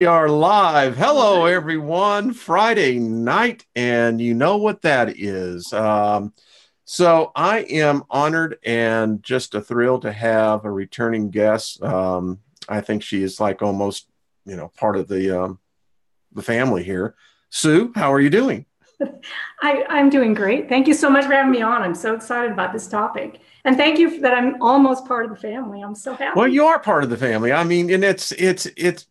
We are live. Hello, everyone. Friday night, and you know what that is. So I am honored and just a thrill to have a returning guest. I think she is like almost, part of the family here. Sue, how are you doing? I'm doing great. Thank you so much for having me on. I'm so excited about this topic. And thank you that I'm almost part of the family. I'm so Well, happy. you are part of the family. I mean, and it's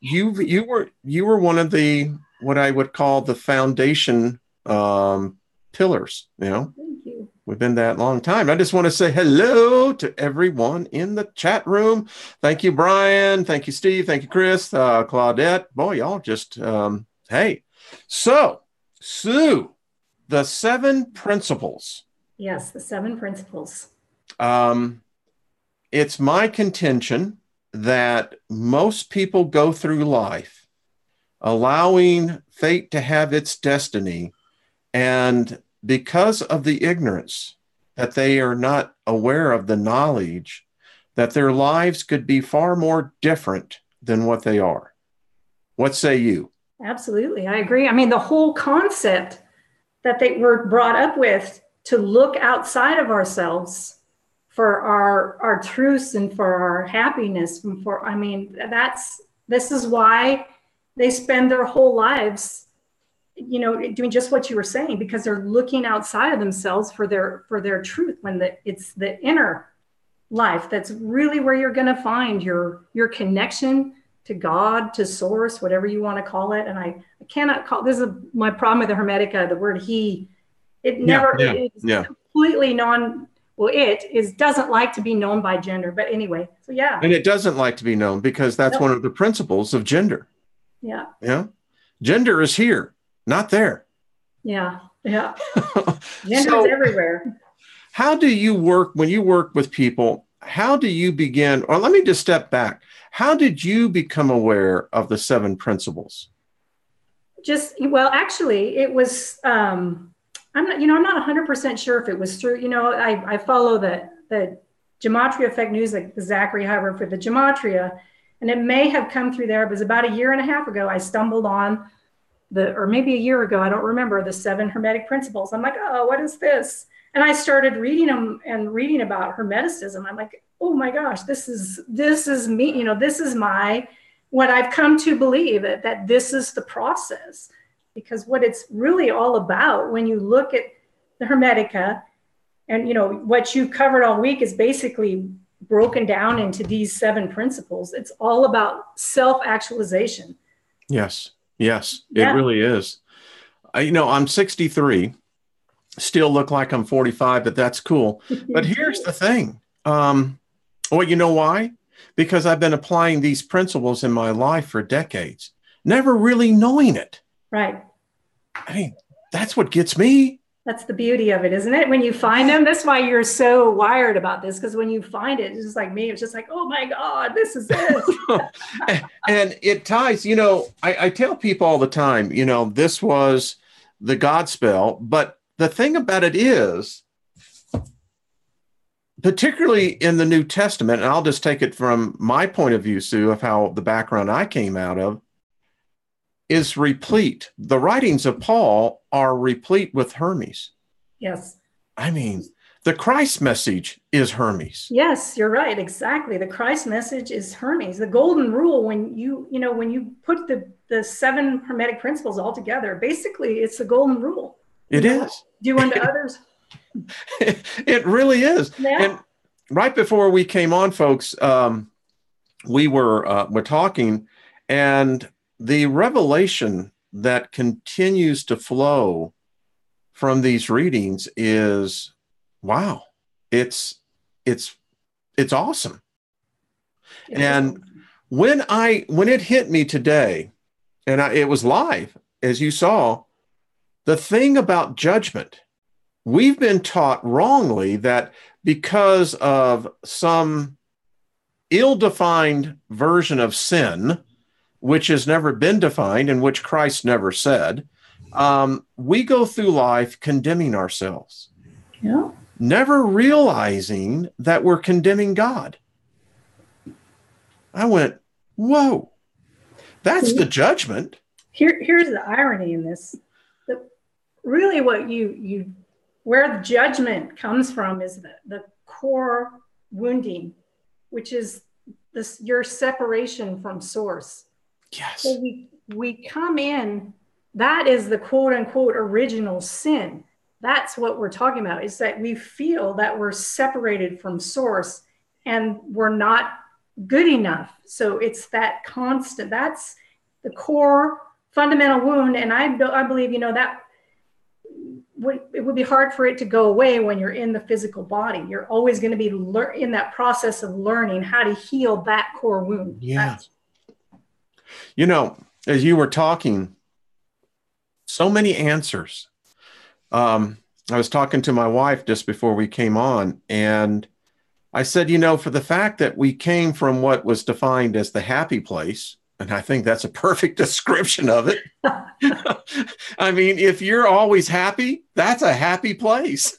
you were one of the what I would call the foundation pillars. Thank you. We've been that long time. I just want to say hello to everyone in the chat room. Thank you, Brian. Thank you, Steve. Thank you, Chris, Claudette. Boy, y'all just, hey. So, Sue, the seven principles. Yes, the seven principles. Um, it's my contention that most people go through life allowing fate to have its destiny, and because of the ignorance that they are not aware of the knowledge that their lives could be far more different than what they are. What say you? Absolutely. I agree. I mean, the whole concept that they were brought up with to look outside of ourselves for our truths and for our happiness and for, I mean, this is why they spend their whole lives doing just what you were saying, because they're looking outside of themselves for their truth, when it's the inner life that's really where you're going to find your connection to God, to source, whatever you want to call it. And I cannot call, this is my problem with the Hermetic, the word he, it Yeah, never, yeah, it is yeah. completely doesn't like to be known by gender. But anyway, so yeah. And it doesn't like to be known because that's one Nope. of the principles of gender. Yeah. Yeah. Gender is here, not there. Yeah. Yeah. Gender is So, everywhere. how do you work when you work with people? How do you begin? Or let me just step back. How did you become aware of the seven principles? Well, actually, it was, I'm not 100% sure if it was through, I follow the Gematria Effect News, like the Zachary Hubbard for the Gematria, and it may have come through there. It was about a year and a half ago. I stumbled on or maybe a year ago, I don't remember, the seven Hermetic principles. I'm like, oh, what is this? And I started reading them and reading about Hermeticism. I'm like, oh my gosh, this is me. This is what I've come to believe, that this is the process. Because what it's really all about, when you look at the Hermetica, and what you covered all week is basically broken down into these seven principles. It's all about self-actualization. Yes. Yes, it Yeah. really is. I'm 63, still look like I'm 45, but that's cool. But You here's do. the thing. Well, you know why? Because I've been applying these principles in my life for decades, never really knowing it. Right. I mean, that's what gets me. That's the beauty of it, isn't it? When you find them, that's why you're so wired about this. Because when you find it, it's just like me. It's just like, oh my God, this is it. And it ties, I tell people all the time, this was the God spell. But the thing about it is, particularly in the New Testament, and I'll just take it from my point of view, Sue, of how the background I came out of, is replete. The writings of Paul are replete with Hermes. Yes. I mean, the Christ message is Hermes. Yes, you're right. Exactly. The Christ message is Hermes. The golden rule, when when you put the seven Hermetic principles all together, basically it's the golden rule. It is. Do unto others. It really is. Yeah. And right before we came on, folks, we're talking, and the revelation that continues to flow from these readings is, wow, it's it's it's awesome. It is. And when it hit me today, and it was live, as you saw, the thing about judgment, we've been taught wrongly that because of some ill-defined version of sin, which has never been defined and which Christ never said, we go through life condemning ourselves, Yeah. never realizing that we're condemning God. I went, whoa. That's the judgment. Here's the irony in this. Really what where the judgment comes from is the core wounding, which is your separation from source. Yes. So we come in, that is the quote unquote original sin. That's what we're talking about, is that we feel that we're separated from source and we're not good enough. So it's that constant, that's the core fundamental wound. And I believe, that it would be hard for it to go away when you're in the physical body. You're always going to be in that process of learning how to heal that core wound. Yeah. As you were talking, so many answers. I was talking to my wife just before we came on, and I said, for the fact that we came from what was defined as the happy place, and I think that's a perfect description of it. I mean, if you're always happy, that's a happy place.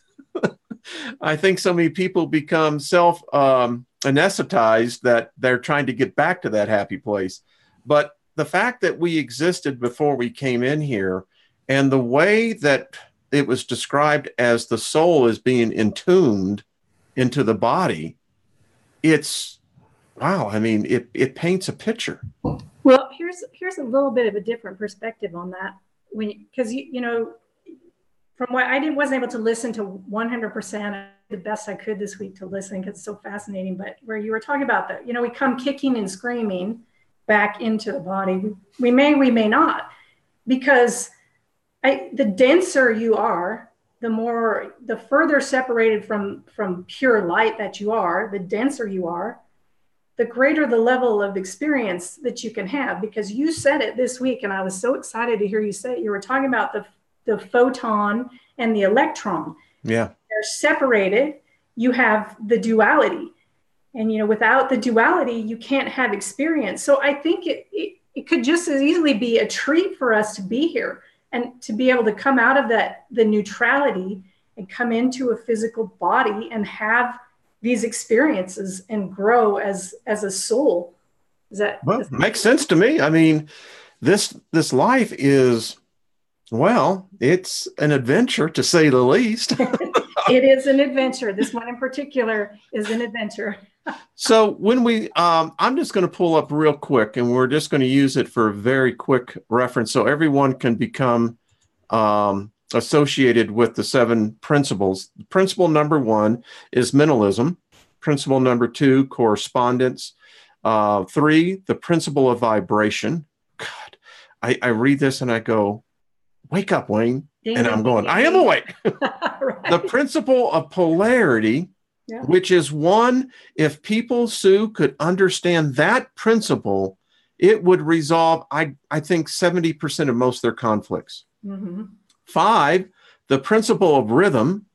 I think so many people become anesthetized that they're trying to get back to that happy place. But the fact that we existed before we came in here, and the way that it was described as the soul is being entombed into the body, it's wow. I mean, it paints a picture. Well, here's a little bit of a different perspective on that. Because from what I wasn't able to listen to 100%, the best I could this week to listen because it's so fascinating. But where you were talking about that, we come kicking and screaming back into the body. We may not, because the denser you are, the further separated from pure light that you are, the denser you are, the greater the level of experience that you can have. Because you said it this week, and I was so excited to hear you say it. You were talking about the photon and the electron. Yeah. They're separated. You have the duality. And, without the duality, you can't have experience. So I think it could just as easily be a treat for us to be here and to be able to come out of the neutrality and come into a physical body and have these experiences and grow as a soul. Makes sense to me. I mean, this life is, it's an adventure, to say the least. It is an adventure. This one in particular is an adventure. So when I'm just going to pull up real quick, and we're just going to use it for a very quick reference so everyone can become associated with the 7 principles. Principle number 1 is mentalism. Principle number 2, correspondence. 3, the principle of vibration. God, I read this and I go, wake up, Wayne. And I'm going, I am awake. Right. The principle of polarity, which is one, if people, Sue, could understand that principle, it would resolve, I think, 70% of most of their conflicts. Mm-hmm. 5, the principle of rhythm.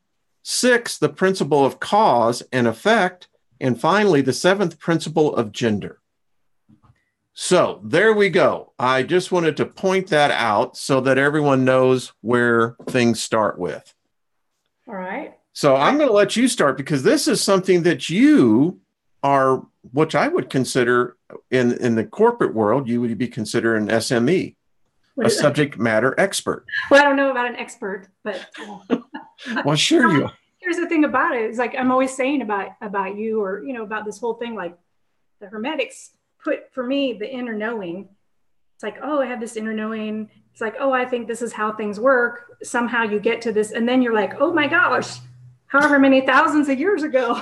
6, the principle of cause and effect. And finally, the 7th principle of gender. So there we go. I just wanted to point that out so that everyone knows where things start with. All right. So I'm going to let you start, because this is something that you are, which I would consider in the corporate world, you would be considered an SME, a subject matter expert. Well, I don't know about an expert, but well, sure you are. Here's the thing about it. It's like I'm always saying about you, or about this whole thing, like the Hermetics put for me the inner knowing. It's like, oh, I have this inner knowing. It's like, oh, I think this is how things work. Somehow you get to this, and then you're like, oh my gosh, however many thousands of years ago.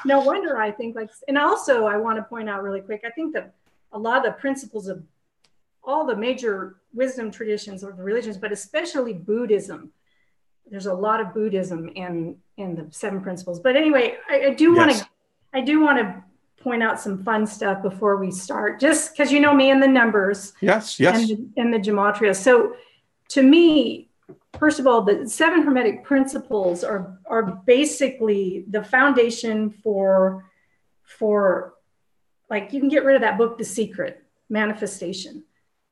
No wonder I think like. And also, I want to point out really quick, I think that a lot of the principles of all the major wisdom traditions of the religions, but especially Buddhism, there's a lot of Buddhism in the 7 principles. But anyway, I do want to point out some fun stuff before we start, just because me and the numbers. Yes. And the gematria. So to me, first of all, the 7 Hermetic principles are basically the foundation for like, you can get rid of that book, The Secret, manifestation.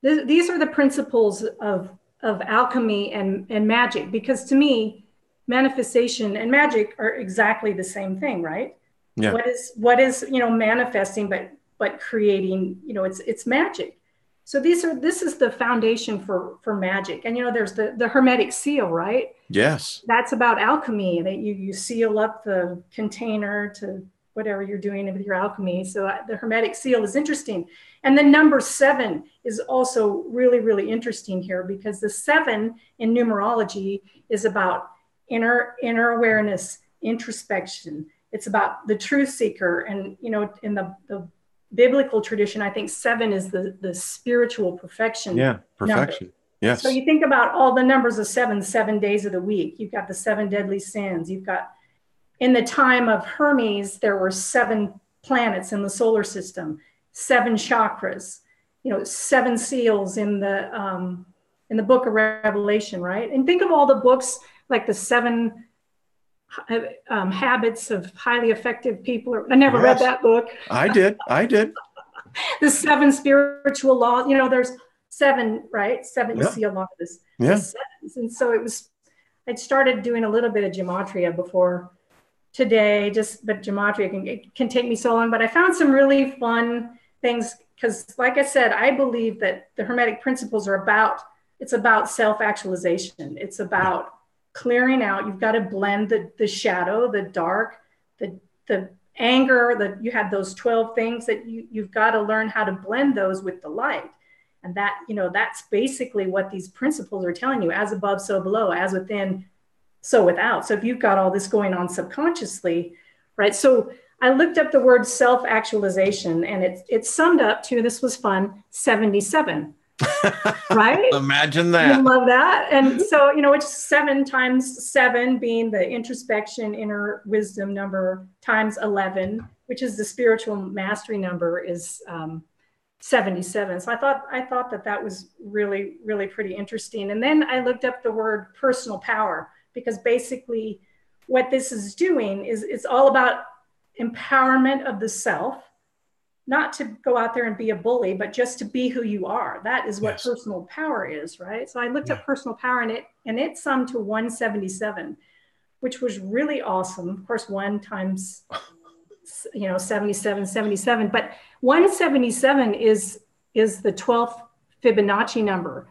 These are the principles of alchemy and magic, because to me, manifestation and magic are exactly the same thing, right? Yeah. What is manifesting, but but creating, it's magic. So this is the foundation for magic. And, there's the Hermetic seal, right? Yes. That's about alchemy, that you seal up the container to whatever you're doing with your alchemy. So the Hermetic seal is interesting. And the number 7 is also really, really interesting here, because the 7 in numerology is about inner awareness, introspection. It's about the truth seeker. And, in the biblical tradition, I think 7 is the spiritual perfection. Yeah, perfection. Number. Yes. So you think about all the numbers of 7 days of the week. You've got the 7 deadly sins. You've got, in the time of Hermes, there were 7 planets in the solar system, 7 chakras, 7 seals in the book of Revelation, right? And think of all the books, like the 7 habits of highly effective people. I never read that book. I did. The 7 spiritual laws. There's 7, right? 7. You see a lot of this. Yeah. And so I'd started doing a little bit of gematria before today, but gematria can take me so long. But I found some really fun things, because, like I said, I believe that the Hermetic principles are about self-actualization. It's about clearing out. You've got to blend the shadow, the dark, the anger. You had those 12 things that you've got to learn how to blend those with the light. And that's basically what these principles are telling you: as above, so below, as within, so without. So if you've got all this going on subconsciously, right? So I looked up the word self-actualization, and it's summed up to, this was fun, 77. Right? Imagine that. You love that. And so, it's 7 times 7 being the introspection, inner wisdom number, times 11, which is the spiritual mastery number, is 77. So I thought that was really, really pretty interesting. And then I looked up the word personal power, because basically what this is doing is it's all about empowerment of the self, not to go out there and be a bully, but just to be who you are. That is what personal power is, right? So I looked up personal power, and it summed to 177, which was really awesome. Of course, 1 times 77, but 177 is the 12th Fibonacci number,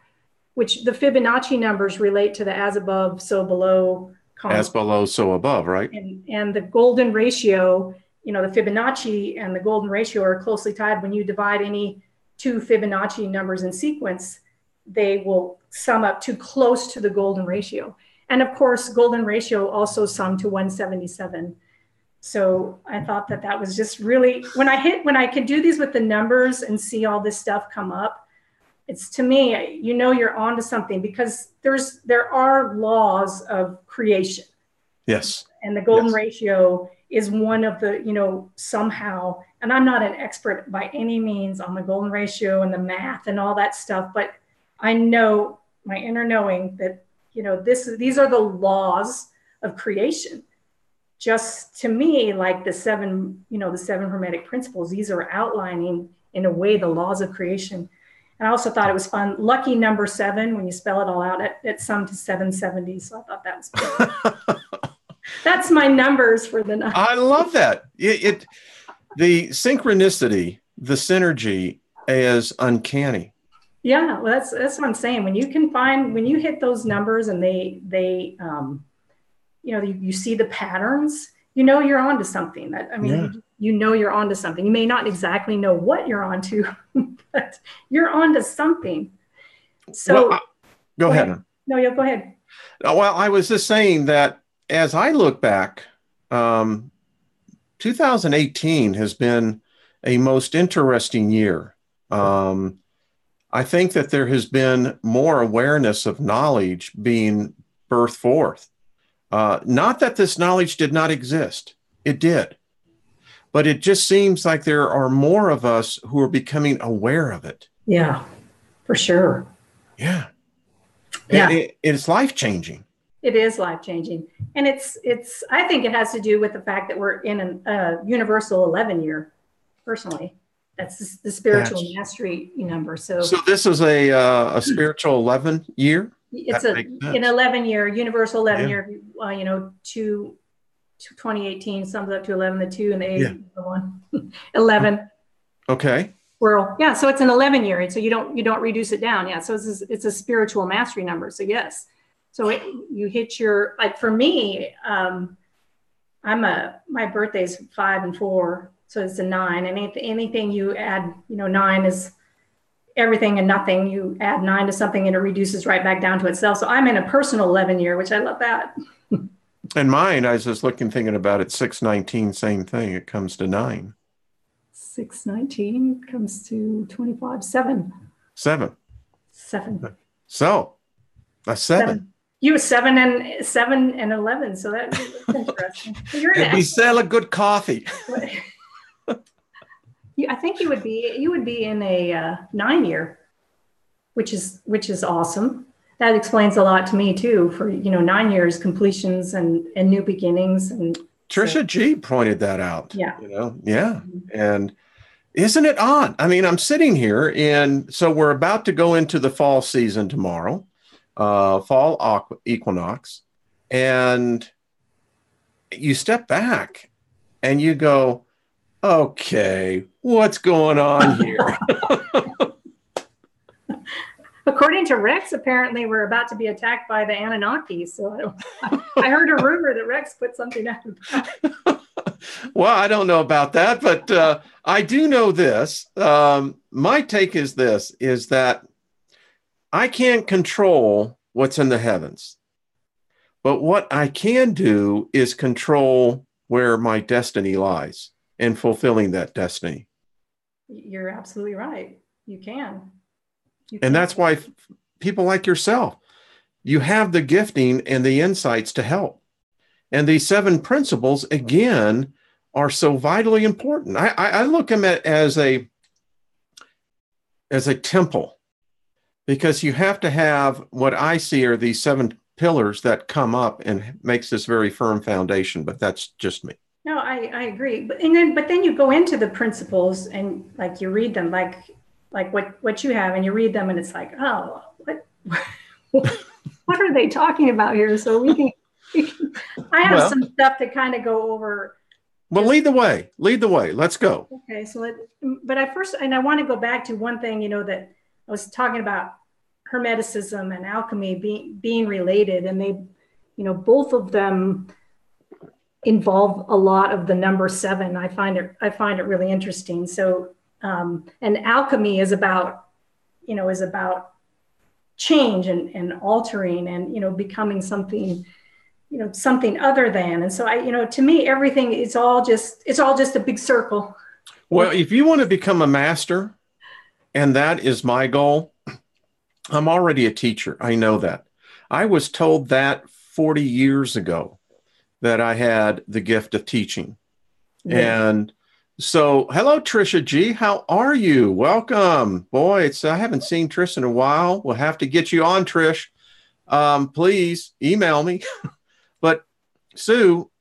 which the Fibonacci numbers relate to the as above, so below concept. As below, so above, right? And the golden ratio, the Fibonacci and the golden ratio are closely tied. When you divide any 2 Fibonacci numbers in sequence, they will sum up to close to the golden ratio. And of course, golden ratio also summed to 177. So I thought that was just really, when I could do these with the numbers and see all this stuff come up, it's, to me, you're onto something, because there are laws of creation. Yes. And the golden ratio is one of the, somehow, and I'm not an expert by any means on the golden ratio and the math and all that stuff, but I know, my inner knowing, that, these are the laws of creation. Just, to me, like the 7 Hermetic principles, these are outlining, in a way, the laws of creation. And I also thought it was fun. Lucky number 7, when you spell it all out, it summed to 770. So I thought that was cool. That's my numbers for the night. I love that. The synchronicity, the synergy is uncanny. Yeah, well, that's what I'm saying. When you hit those numbers, and they you see the patterns, you're onto something. You're onto something. You may not exactly know what you're onto, but you're onto something. So go ahead. No, go ahead. Well, I was just saying that, as I look back, 2018 has been a most interesting year. I think that there has been more awareness of knowledge being birthed forth. Not that this knowledge did not exist. It did. But it just seems like there are more of us who are becoming aware of it. Yeah, for sure. Yeah. Yeah. It's life-changing. It is life-changing. And I think it has to do with the fact that we're in a universal 11 year, personally. That's the spiritual mastery number. So this is a spiritual 11 year? It's an 11 year, universal 11 year, 2018 sums up to 11, the 2 and the 8, the 1, 11. Okay. Squirrel. Yeah. So it's an 11 year. So you don't reduce it down. Yeah. So it's a spiritual mastery number. So yes. So you hit your, like for me, my birthday's 5 and 4. So it's a 9. And anything you add, 9 is everything and nothing. You add 9 to something and it reduces right back down to itself. So I'm in a personal 11 year, which I love that. And mine, I was just thinking about it, 619, same thing. It comes to 9. 619 comes to 25, 7. 7. 7. So a 7. 7. You were 7 and 11. So that's interesting. So you're and we sell a good coffee. I think you would be in a 9 year, which is awesome. That explains a lot to me too. For 9 years, completions and new beginnings. And Trisha G pointed that out. Yeah. Yeah. And isn't it odd? I mean, I'm sitting here, and so we're about to go into the fall season tomorrow, fall equinox, and you step back and you go, okay, what's going on here? According to Rex, apparently we're about to be attacked by the Anunnaki. So I heard a rumor that Rex put something out about it. Well, I don't know about that, but I do know this. My take is this, is that I can't control what's in the heavens. But what I can do is control where my destiny lies and fulfilling that destiny. You're absolutely right. You can. And that's why people like yourself, you have the gifting and the insights to help. And these 7 principles, again, are so vitally important. I look at them as a temple, because you have to have what I see are these 7 pillars that come up and makes this very firm foundation. But that's just me. No, I agree. But then you go into the principles and like you read them, like what you have, and you read them and it's like, oh, what are they talking about here? So I have some stuff to kind of go over. Well, lead the way. Let's go. Okay. So I want to go back to one thing, that I was talking about Hermeticism and alchemy being related, and they, both of them involve a lot of the number 7. I find it really interesting. So, and alchemy is about change and altering and, becoming something, something other than. And so to me, everything is all just a big circle. Well, if you want to become a master, and that is my goal, I'm already a teacher. I know that. I was told that 40 years ago that I had the gift of teaching. Yeah. And so, hello, Trisha G. How are you? Welcome. Boy, I haven't seen Trish in a while. We'll have to get you on, Trish. Please email me. But Sue,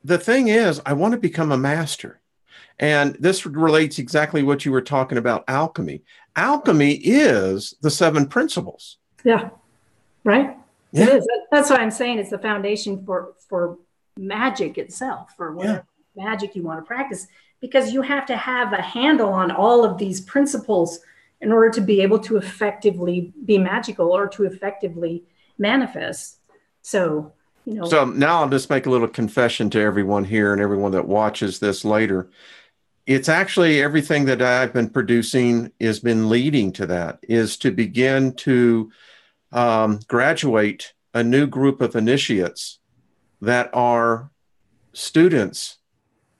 the thing is, I want to become a master. And this relates exactly what you were talking about, alchemy. Alchemy is the 7 principles. Yeah, right? Yeah. It is. That's why I'm saying it's the foundation for magic itself, for whatever magic you want to practice, because you have to have a handle on all of these principles in order to be able to effectively be magical or to effectively manifest. So, So now I'll just make a little confession to everyone here and everyone that watches this later. It's actually everything that I've been producing has been leading to that, is to begin to graduate a new group of initiates that are students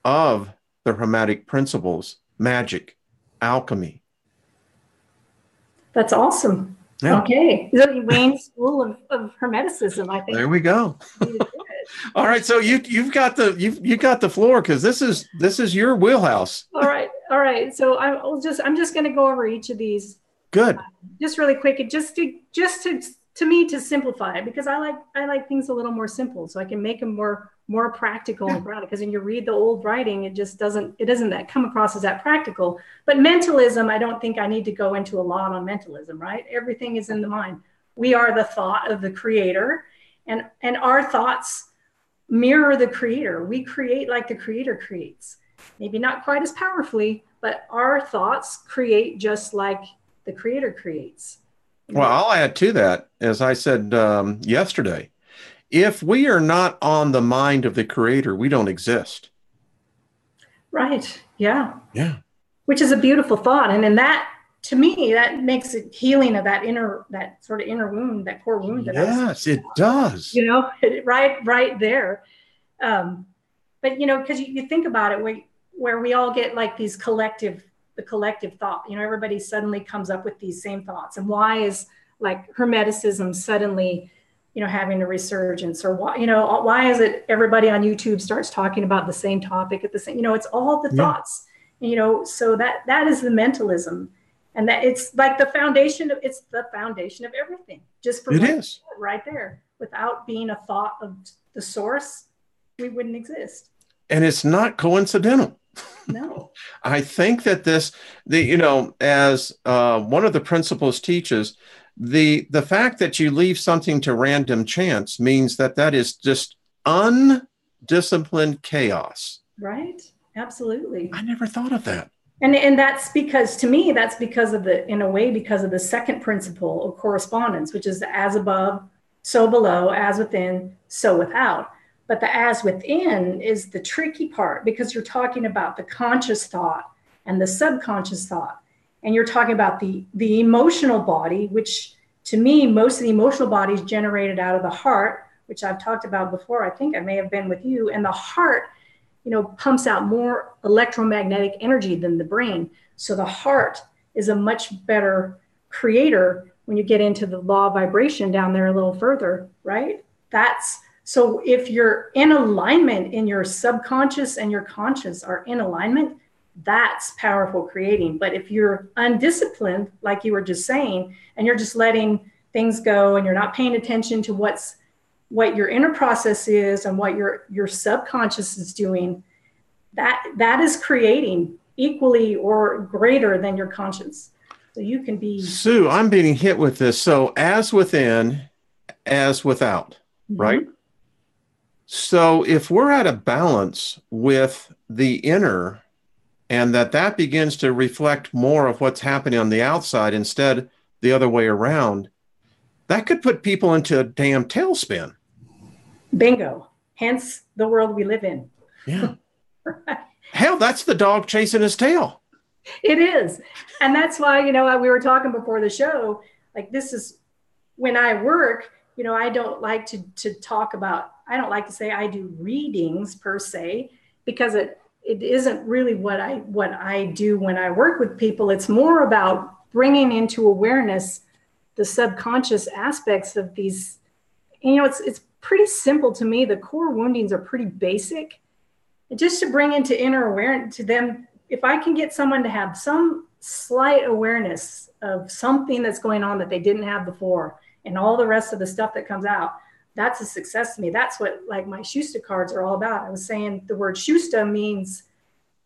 of the Hermetic principles, magic, alchemy. That's awesome. Yeah. Okay. Wayne's School of Hermeticism, I think. There we go. All right. So you've got the floor, because this is your wheelhouse. All right. So I'm just going to go over each of these. Good. Just really quick, just to me, to simplify it, because I like things a little more simple, so I can make them more practical and grounded. Because when you read the old writing, it doesn't that come across as that practical. But mentalism, I don't think I need to go into a lot on mentalism, right? Everything is in the mind. We are the thought of the creator, and our thoughts mirror the creator. We create like the creator creates. Maybe not quite as powerfully, but our thoughts create just like the creator creates. Well, I'll add to that, as I said yesterday, if we are not on the mind of the creator, we don't exist. Right. Yeah. Yeah. Which is a beautiful thought. And in that, to me, that makes it healing of that sort of inner wound, that core wound. Yes, it does. Right there. But, because you think about it, where we all get like the collective thought, everybody suddenly comes up with these same thoughts. And why is like Hermeticism suddenly, having a resurgence, or why is it everybody on YouTube starts talking about the same topic at the same, it's all the thoughts, so that is the mentalism. And that it's like the foundation of everything, just for it is right there. Without being a thought of the source, we wouldn't exist. And it's not coincidental. No. I think that as one of the principles teaches, the fact that you leave something to random chance means that is just undisciplined chaos. Right. Absolutely. I never thought of that. And that's because, to me, because of the second principle of correspondence, which is the as above, so below, as within, so without. But the as within is the tricky part, because you're talking about the conscious thought and the subconscious thought. And you're talking about the emotional body, which to me, most of the emotional body is generated out of the heart, which I've talked about before. I think I may have been with you. And the heart, pumps out more electromagnetic energy than the brain. So the heart is a much better creator when you get into the law of vibration down there a little further, right? So if you're in alignment, in your subconscious and your conscious are in alignment, that's powerful creating. But if you're undisciplined, like you were just saying, and you're just letting things go and you're not paying attention to what your inner process is and what your subconscious is doing, that is creating equally or greater than your conscience. So you can be... Sue, I'm being hit with this. So as within, as without, right? So if we're at a balance with the inner, and that begins to reflect more of what's happening on the outside instead the other way around, that could put people into a damn tailspin. Bingo. Hence the world we live in. Yeah. Hell, that's the dog chasing his tail. It is. And that's why, we were talking before the show, like, this is when I work, I don't like to talk about, I don't like to say I do readings per se, because it isn't really what I do when I work with people. It's more about bringing into awareness the subconscious aspects of these. It's pretty simple to me. The core woundings are pretty basic. And just to bring into inner awareness to them, if I can get someone to have some slight awareness of something that's going on that they didn't have before, and all the rest of the stuff that comes out, that's a success to me. That's what, like, my Shusta cards are all about. I was saying the word Shusta means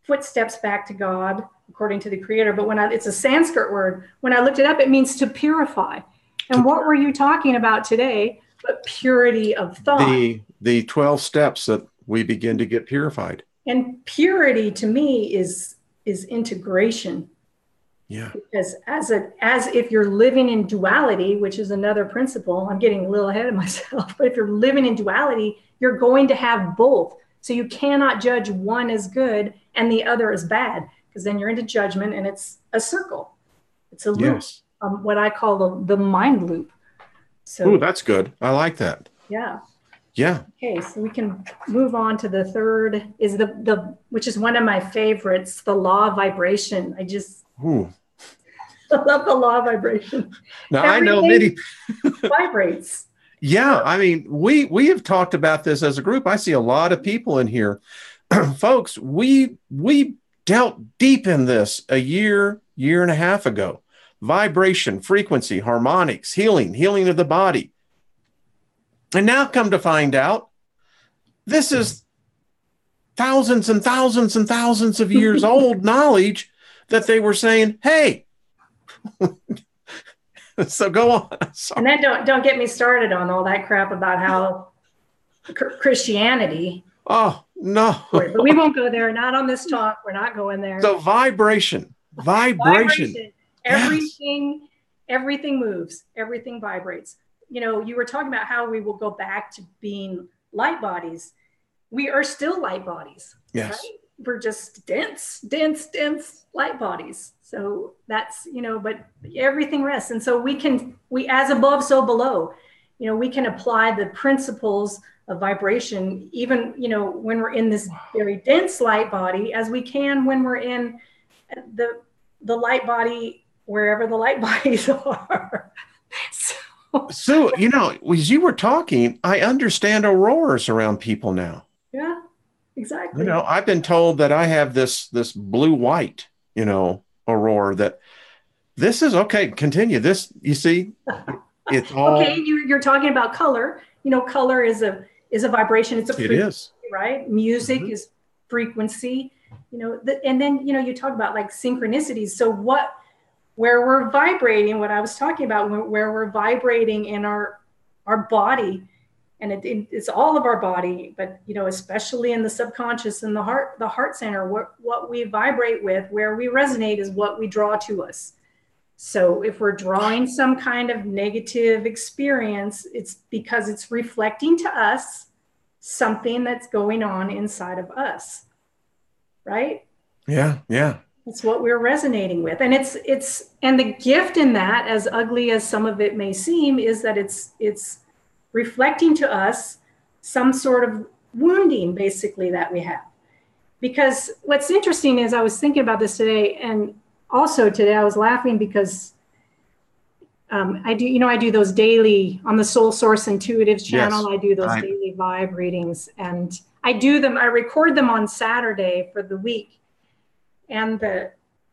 footsteps back to God, according to the creator. But it's a Sanskrit word. When I looked it up, it means to purify. And what were you talking about today? But purity of thought. The 12 steps that we begin to get purified. And purity to me is integration. Yeah. Because as if you're living in duality, which is another principle, I'm getting a little ahead of myself, but if you're living in duality, you're going to have both. So you cannot judge one as good and the other as bad, because then you're into judgment, and it's a circle. It's a loop. Yes. What I call the mind loop. So, ooh, that's good. I like that. Yeah. Yeah. Okay, so we can move on to the third, is the which is one of my favorites, the law of vibration. I love the law of vibration. Now, I know many vibrates. Yeah, I mean, we have talked about this as a group. I see a lot of people in here. Folks, we dealt deep in this a year and a half ago. Vibration, frequency, harmonics, healing of the body. And now come to find out, this is thousands and thousands and thousands of years old knowledge that they were saying, hey. So go on. Sorry. And then don't get me started on all that crap about how Christianity No. But we won't go there. Not on this talk. We're not going there. So vibration. Yes. Everything moves. Everything vibrates. You know, you were talking about how we will go back to being light bodies. We are still light bodies. Yes. Right? We're just dense light bodies. So that's, you know, but everything rests. And so we as above, so below, you know, we can apply the principles of vibration, even, you know, when we're in this very dense light body, as we can when we're in the light body, wherever the light bodies are. So, you know, as you were talking, I understand auroras around people now. Yeah, exactly. You know, I've been told that I have this blue-white, you know, aurora, that this is okay. Continue this. You see, it's all okay. You're talking about color. You know, color is a vibration. It's a frequency, it is. Right? Music is frequency. You know, and then, you know, you talk about like synchronicities. So where we're vibrating, what I was talking about, where we're vibrating in our body, and it's all of our body, but, you know, especially in the subconscious and the heart center, what we vibrate with, where we resonate is what we draw to us. So if we're drawing some kind of negative experience, it's because it's reflecting to us something that's going on inside of us, right? Yeah, yeah. It's what we're resonating with. And and the gift in that, as ugly as some of it may seem, is that it's reflecting to us some sort of wounding, basically, that we have. Because what's interesting is I was thinking about this today, and also today I was laughing because I do those daily on the Soul Source Intuitives channel. Yes, I do those daily vibe readings, and I record them on Saturday for the week. And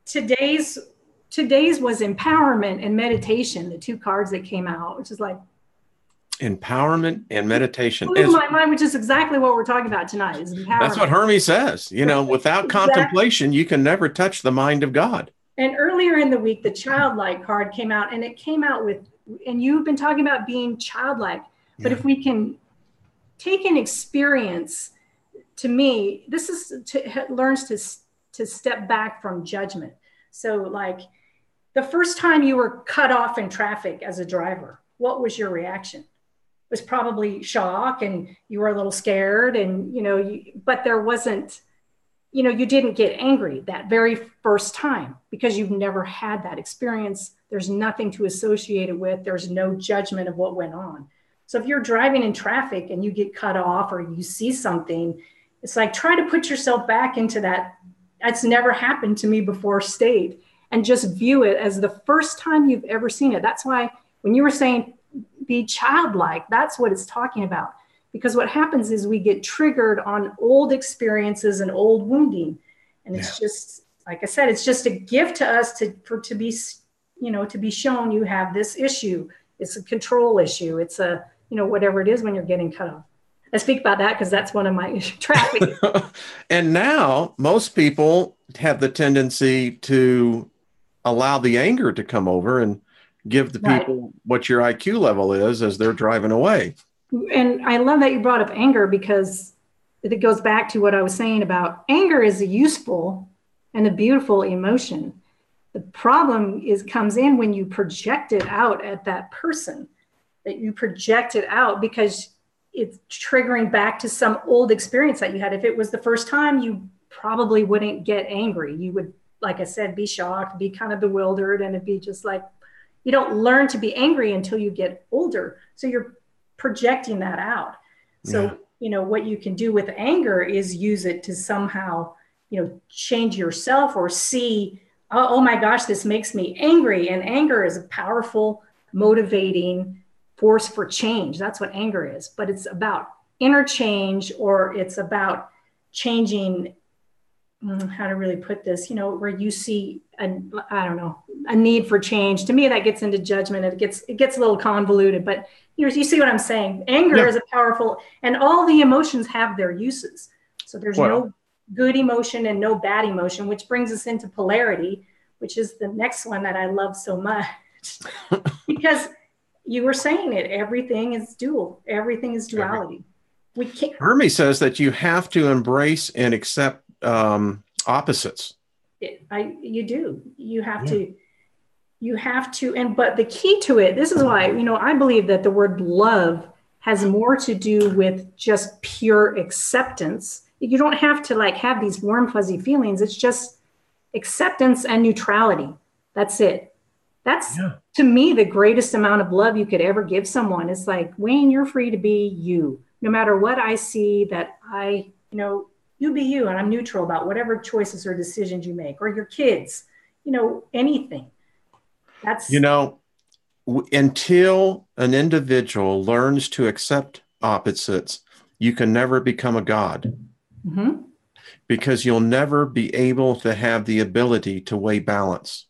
today's was empowerment and meditation, the two cards that came out, which is like empowerment and meditation. Blew my mind, which is exactly what we're talking about tonight. Is empowerment. That's what Hermes says. You know, without contemplation, you can never touch the mind of God. And earlier in the week, the childlike card came out, and it came out with, and you've been talking about being childlike, but if we can take an experience, to me, this is learns to step back from judgment. So like the first time you were cut off in traffic as a driver, what was your reaction? It was probably shock, and you were a little scared, and, you know, but there wasn't, you know, you didn't get angry that very first time because you've never had that experience. There's nothing to associate it with. There's no judgment of what went on. So if you're driving in traffic and you get cut off or you see something, it's like, try to put yourself back into that. That's never happened to me before state, and just view it as the first time you've ever seen it. That's why when you were saying be childlike, that's what it's talking about. Because what happens is we get triggered on old experiences and old wounding. And it's just, like I said, it's just a gift to us to be, you know, to be shown you have this issue. It's a control issue. It's a, you know, whatever it is when you're getting cut off. I speak about that because that's one of my traffic. And now most people have the tendency to allow the anger to come over and give the people what your IQ level is as they're driving away. And I love that you brought up anger, because it goes back to what I was saying about anger is a useful and a beautiful emotion. The problem comes in when you project it out at that person, that you project it out because it's triggering back to some old experience that you had. If it was the first time, you probably wouldn't get angry. You would, like I said, be shocked, be kind of bewildered, and it'd be just like, you don't learn to be angry until you get older. So you're projecting that out. So, you know, what you can do with anger is use it to somehow, you know, change yourself or see, oh my gosh, this makes me angry. And anger is a powerful, motivating force for change. That's what anger is. But it's about interchange, or it's about changing, how to really put this, you know, where you see a need for change. To me, that gets into judgment. It gets a little convoluted, but you see what I'm saying? Anger is a powerful, and all the emotions have their uses. So there's no good emotion and no bad emotion, which brings us into polarity, which is the next one that I love so much. Because you were saying it, everything is dual. Everything is duality. We can't. Hermes says that you have to embrace and accept opposites. You do. You have Yeah. to. You have to. And but the key to it. This is why I believe that the word love has more to do with just pure acceptance. You don't have to like have these warm fuzzy feelings. It's just acceptance and neutrality. That's it. That's Yeah. to me the greatest amount of love you could ever give someone. It's like, Wayne, you're free to be you. No matter what I see that you be you, and I'm neutral about whatever choices or decisions you make, or your kids, anything. You That's know, until an individual learns to accept opposites, you can never become a god mhm. because you'll never be able to have the ability to weigh balance.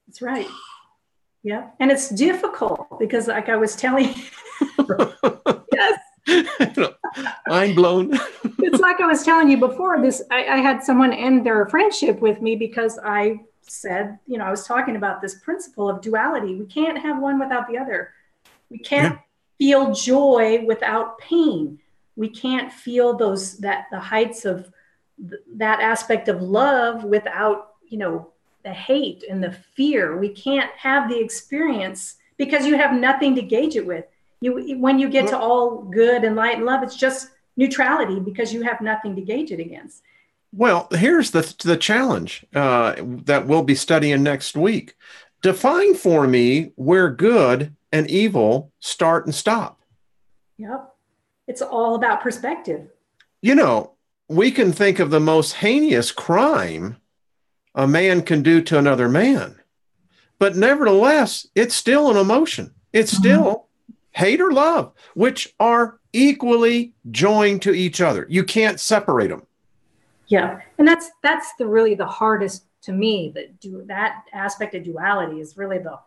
That's right. Yeah. And it's difficult because like I was telling yes. Mind blown. It's like I was telling you before this, I had someone end their friendship with me because I said, I was talking about this principle of duality. We can't have one without the other. We can't Yeah. feel joy without pain. We can't feel the heights of that aspect of love without, the hate and the fear. We can't have the experience because you have nothing to gauge it with. When you get to all good and light and love, it's just neutrality because you have nothing to gauge it against. Well, here's the challenge that we'll be studying next week. Define for me where good and evil start and stop. Yep. It's all about perspective. We can think of the most heinous crime a man can do to another man, but nevertheless, it's still an emotion. It's still hate or love, which are equally joined to each other. You can't separate them. Yeah. And that's really the hardest to me. That aspect of duality is really the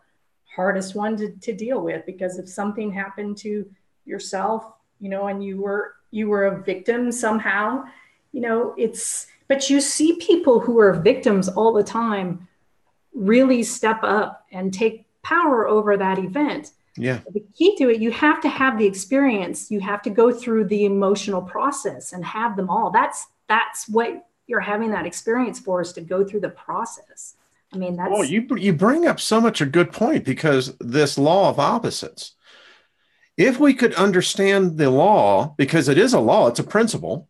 hardest one to deal with, because if something happened to yourself, and you were a victim somehow, but you see people who are victims all the time really step up and take power over that event. Yeah. The key to it, you have to have the experience. You have to go through the emotional process and have them all. That's what you're having that experience for, is to go through the process. I mean, that's... Oh, you bring up so much a good point, because this law of opposites, if we could understand the law, because it is a law, it's a principle,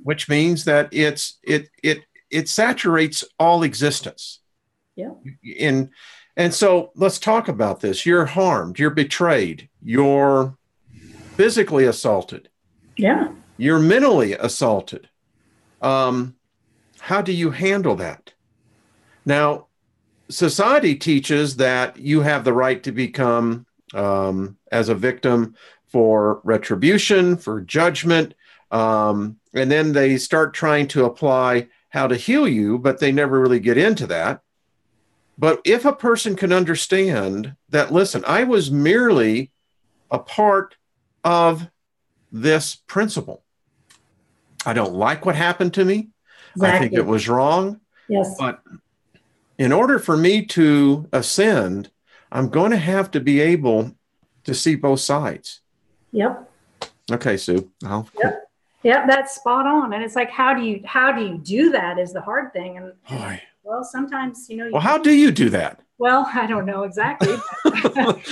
which means that it saturates all existence. Yeah. And so let's talk about this. You're harmed, you're betrayed, you're physically assaulted. Yeah. You're mentally assaulted. How do you handle that? Now, society teaches that you have the right to become, as a victim, for retribution, for judgment. And then they start trying to apply how to heal you, but they never really get into that. But if a person can understand that, listen, I was merely a part of this principle. I don't like what happened to me. Exactly. I think it was wrong. Yes. But in order for me to ascend, I'm going to have to be able to see both sides. Yep. Okay, Sue. Yep, that's spot on. And it's like, how do you do that is the hard thing. And well, sometimes, well, how do you do that? Well, I don't know exactly.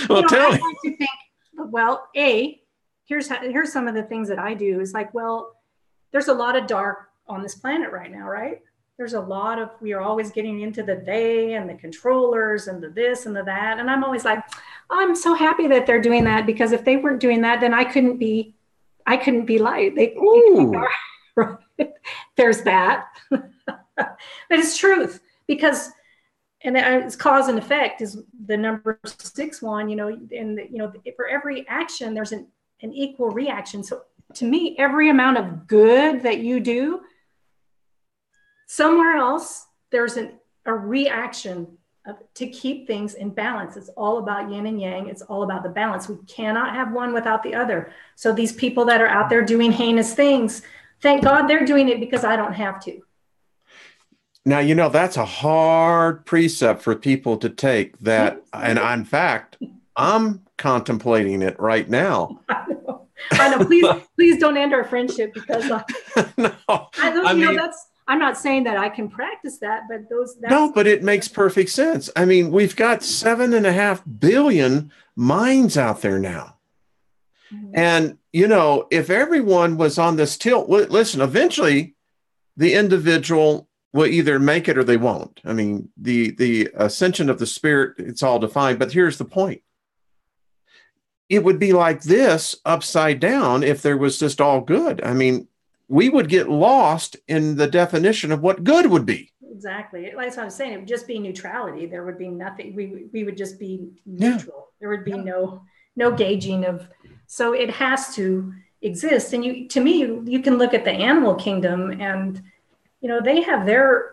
Well, tell me. I like to think, well, here's some of the things that I do is like, well, there's a lot of dark on this planet right now, right? There's a lot of, we are always getting into the they and the controllers and the this and the that. And I'm always like, I'm so happy that they're doing that, because if they weren't doing that, then I couldn't be light. Right? There's that. But it's truth, because, and it's cause and effect is the number 6 one, and for every action, there's an equal reaction. So to me, every amount of good that you do, somewhere else, there's a reaction to keep things in balance. It's all about yin and yang. It's all about the balance. We cannot have one without the other. So these people that are out there doing heinous things, thank God they're doing it, because I don't have to. Now, that's a hard precept for people to take, that, and in fact, I'm contemplating it right now. I know. Please don't end our friendship because No, I'm not saying that I can practice that, but no, but it makes perfect sense. I mean, we've got 7.5 billion minds out there now. And, if everyone was on this tilt, listen, eventually the individual will either make it or they won't. I mean, the ascension of the spirit, it's all defined. But here's the point. It would be like this upside down if there was just all good. I mean, we would get lost in the definition of what good would be. Exactly. Like I was saying, it would just be neutrality. There would be nothing. We would just be neutral. Yeah. There would be no gauging of. So it has to exist. And you can look at the animal kingdom, and they have the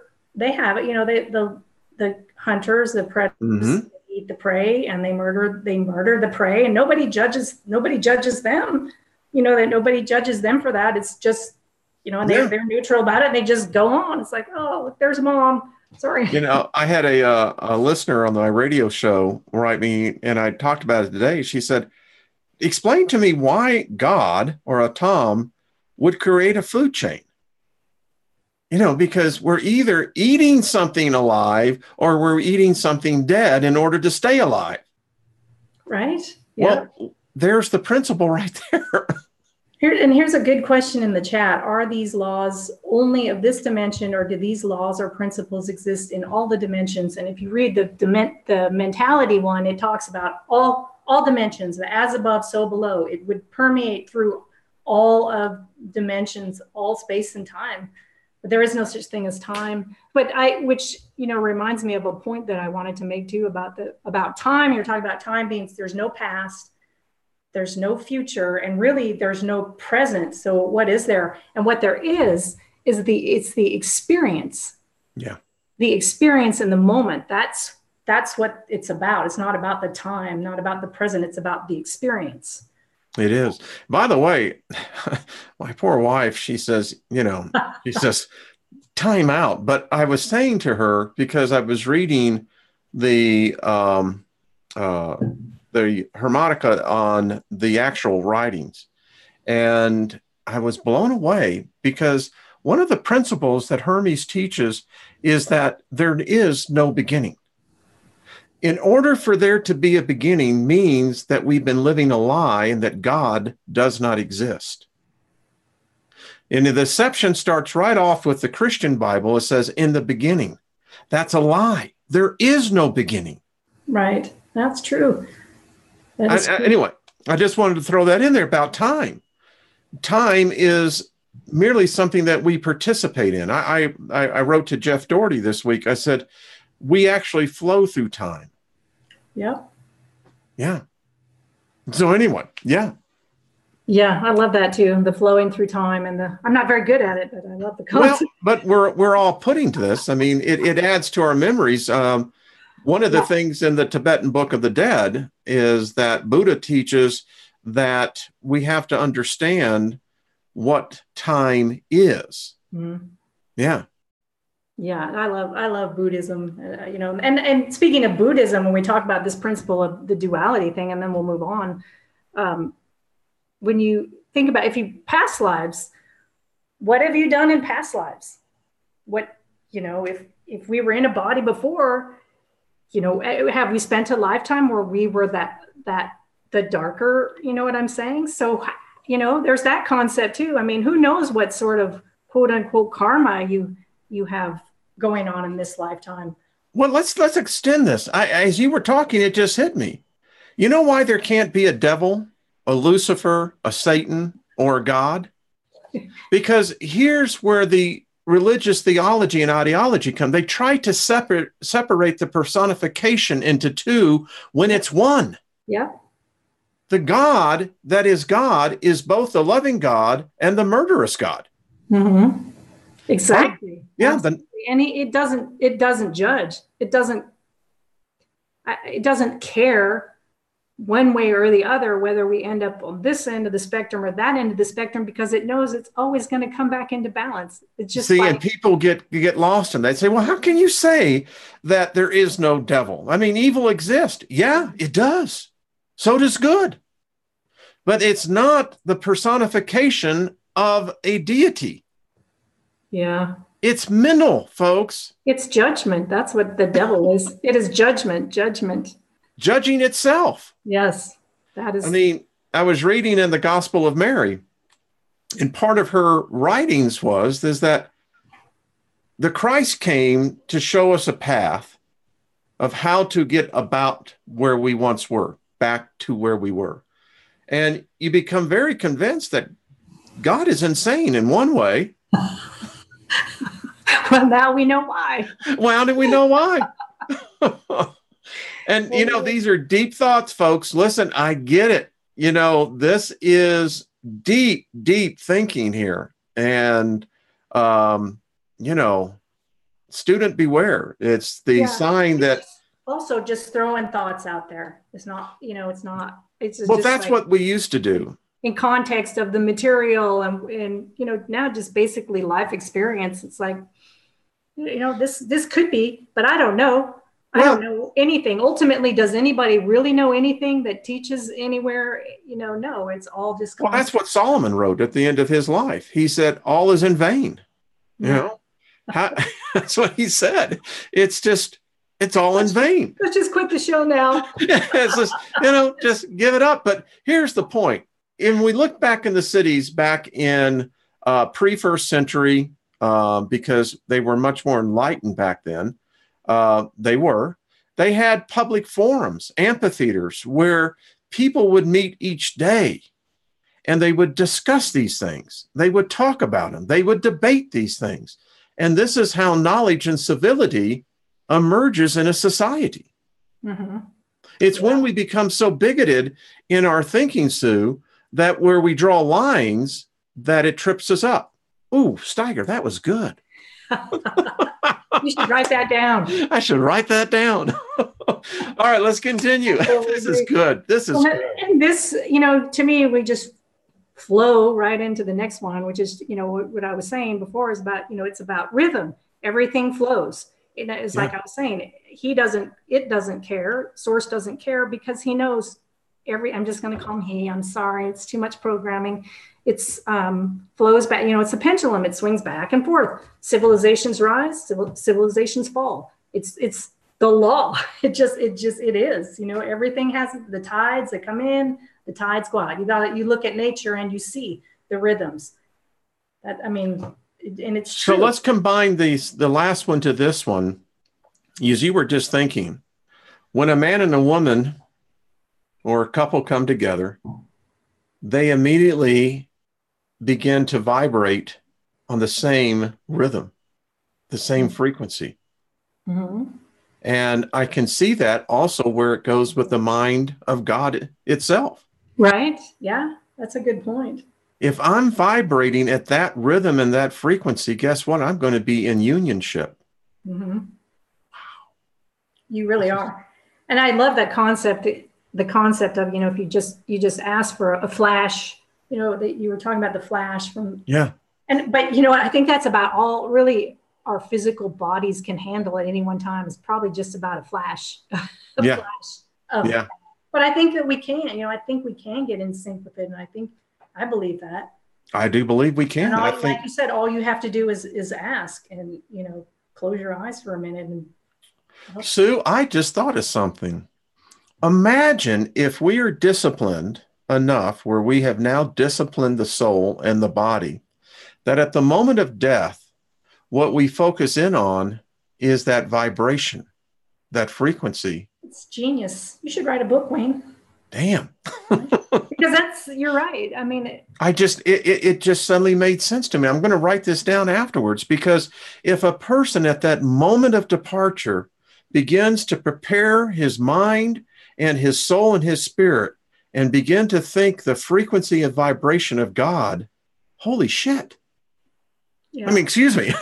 hunters, the predators eat the prey, and they murder the prey, and nobody judges them. That nobody judges them for that. It's just. And they're neutral about it. And they just go on. It's like, oh, look, there's Mom. Sorry. I had a listener on my radio show write me, and I talked about it today. She said, explain to me why God or a Tom would create a food chain. Because we're either eating something alive or we're eating something dead in order to stay alive. Right. Yeah. Well, there's the principle right there. Here's a good question in the chat. Are these laws only of this dimension, or do these laws or principles exist in all the dimensions? And if you read the mentality one, it talks about all dimensions, the as above, so below. It would permeate through all of dimensions, all space and time. But there is no such thing as time. But which reminds me of a point that I wanted to make too about time. You're talking about time being there's no past. There's no future, and really there's no present. So what is there? And what there is it's the experience. Yeah. The experience in the moment. That's what it's about. It's not about the time, not about the present. It's about the experience. It is. By the way, my poor wife, she says, she says, time out. But I was saying to her, because I was reading the Hermetic on the actual writings. And I was blown away because one of the principles that Hermes teaches is that there is no beginning. In order for there to be a beginning means that we've been living a lie and that God does not exist. And the deception starts right off with the Christian Bible. It says, in the beginning. That's a lie. There is no beginning. Right. That's true. Anyway, I just wanted to throw that in there about time. Time is merely something that we participate in. I wrote to Jeff Doherty this week. I said, we actually flow through time. Yep. Yeah. So anyway, yeah. Yeah, I love that too. The flowing through time, and I'm not very good at it, but I love the concept. Well, but we're all putting to this. I mean, it adds to our memories. One of the things in the Tibetan Book of the Dead is that Buddha teaches that we have to understand what time is. Mm-hmm. Yeah. Yeah, I love Buddhism, and speaking of Buddhism, when we talk about this principle of the duality thing, and then we'll move on. When you think about past lives, what have you done in past lives? What, if we were in a body before, have we spent a lifetime where we were the darker, you know what I'm saying? So, there's that concept too. I mean, who knows what sort of quote unquote karma you have going on in this lifetime. Well, let's extend this. As you were talking, it just hit me. You know why there can't be a devil, a Lucifer, a Satan, or a God? Because here's where the religious theology and ideology come. They try to separate the personification into two when it's one. Yeah. The God that is God is both the loving God and the murderous God. Mm-hmm. Exactly. Yeah. And it doesn't judge. It doesn't care one way or the other whether we end up on this end of the spectrum or that end of the spectrum, because it knows it's always going to come back into balance. It's just and people get lost in that. They say, well, how can you say that there is no devil? I mean, evil exists. Yeah, it does. So does good. but it's not the personification of a deity. Yeah. It's mental, folks. It's judgment. That's what the devil is. It is judgment, judgment. Judging itself. Yes, that is. I mean, I was reading in the Gospel of Mary, and part of her writings is that the Christ came to show us a path of how to get about where we once were, back to where we were. And you become very convinced that God is insane in one way. Well, now we know why. Well, how do we know why? And, these are deep thoughts, folks. Listen, I get it. This is deep, deep thinking here. And, student beware. It's the sign that. Also, just throwing thoughts out there. It's not, it's not. It's well, just that's what we used to do. In context of the material and now just basically life experience. It's like, this could be, but I don't know. I don't know anything. Ultimately, does anybody really know anything that teaches anywhere? No, it's all just. Well, that's what Solomon wrote at the end of his life. He said, all is in vain. That's what he said. It's all in vain. Let's just quit the show now. Just give it up. But here's the point. If we look back in the cities back in pre-first century, because they were much more enlightened back then, they had public forums, amphitheaters, where people would meet each day and they would discuss these things. They would talk about them. They would debate these things. And this is how knowledge and civility emerges in a society. Mm-hmm. It's when we become so bigoted in our thinking, Sue, that where we draw lines, that it trips us up. Ooh, Steiger, that was good. You should write that down. I should write that down. All right, let's continue. This is good. This is good. And this, to me, we just flow right into the next one, which is, what I was saying before is about, it's about rhythm. Everything flows. It's like I was saying, it doesn't care. Source doesn't care because he knows I'm just going to call him he. I'm sorry. It's too much programming. It's flows back. It's a pendulum. It swings back and forth. Civilizations rise. Civilizations fall. It's the law. It is. Everything has the tides that come in. The tides go out. You look at nature and you see the rhythms. And it's true. So let's combine the last one to this one. As you were just thinking, when a man and a woman or a couple come together, they immediately begin to vibrate on the same rhythm, the same frequency. Mm-hmm. And I can see that also where it goes with the mind of God itself. Right. Yeah, that's a good point. If I'm vibrating at that rhythm and that frequency, guess what? I'm going to be in unionship. Mm-hmm. Wow. You really are. And I love that concept, the concept of, if you just ask for a flash, that you were talking about the flash from. Yeah. But I think that's about all really our physical bodies can handle at any one time. It's probably just about a flash. Yeah. Flash of, but I think that we can, I think we can get in sync with it. And I believe that. I do believe we can. And like you said, all you have to do is ask and, close your eyes for a minute. And Sue, I just thought of something. Imagine if we are disciplined enough where we have now disciplined the soul and the body, that at the moment of death, what we focus in on is that vibration, that frequency. It's genius. You should write a book, Wayne. Damn. Because you're right. I mean, it just suddenly made sense to me. I'm going to write this down afterwards, because if a person at that moment of departure begins to prepare his mind and his soul and his spirit and begin to think the frequency of vibration of God, holy shit. Yeah. I mean, excuse me.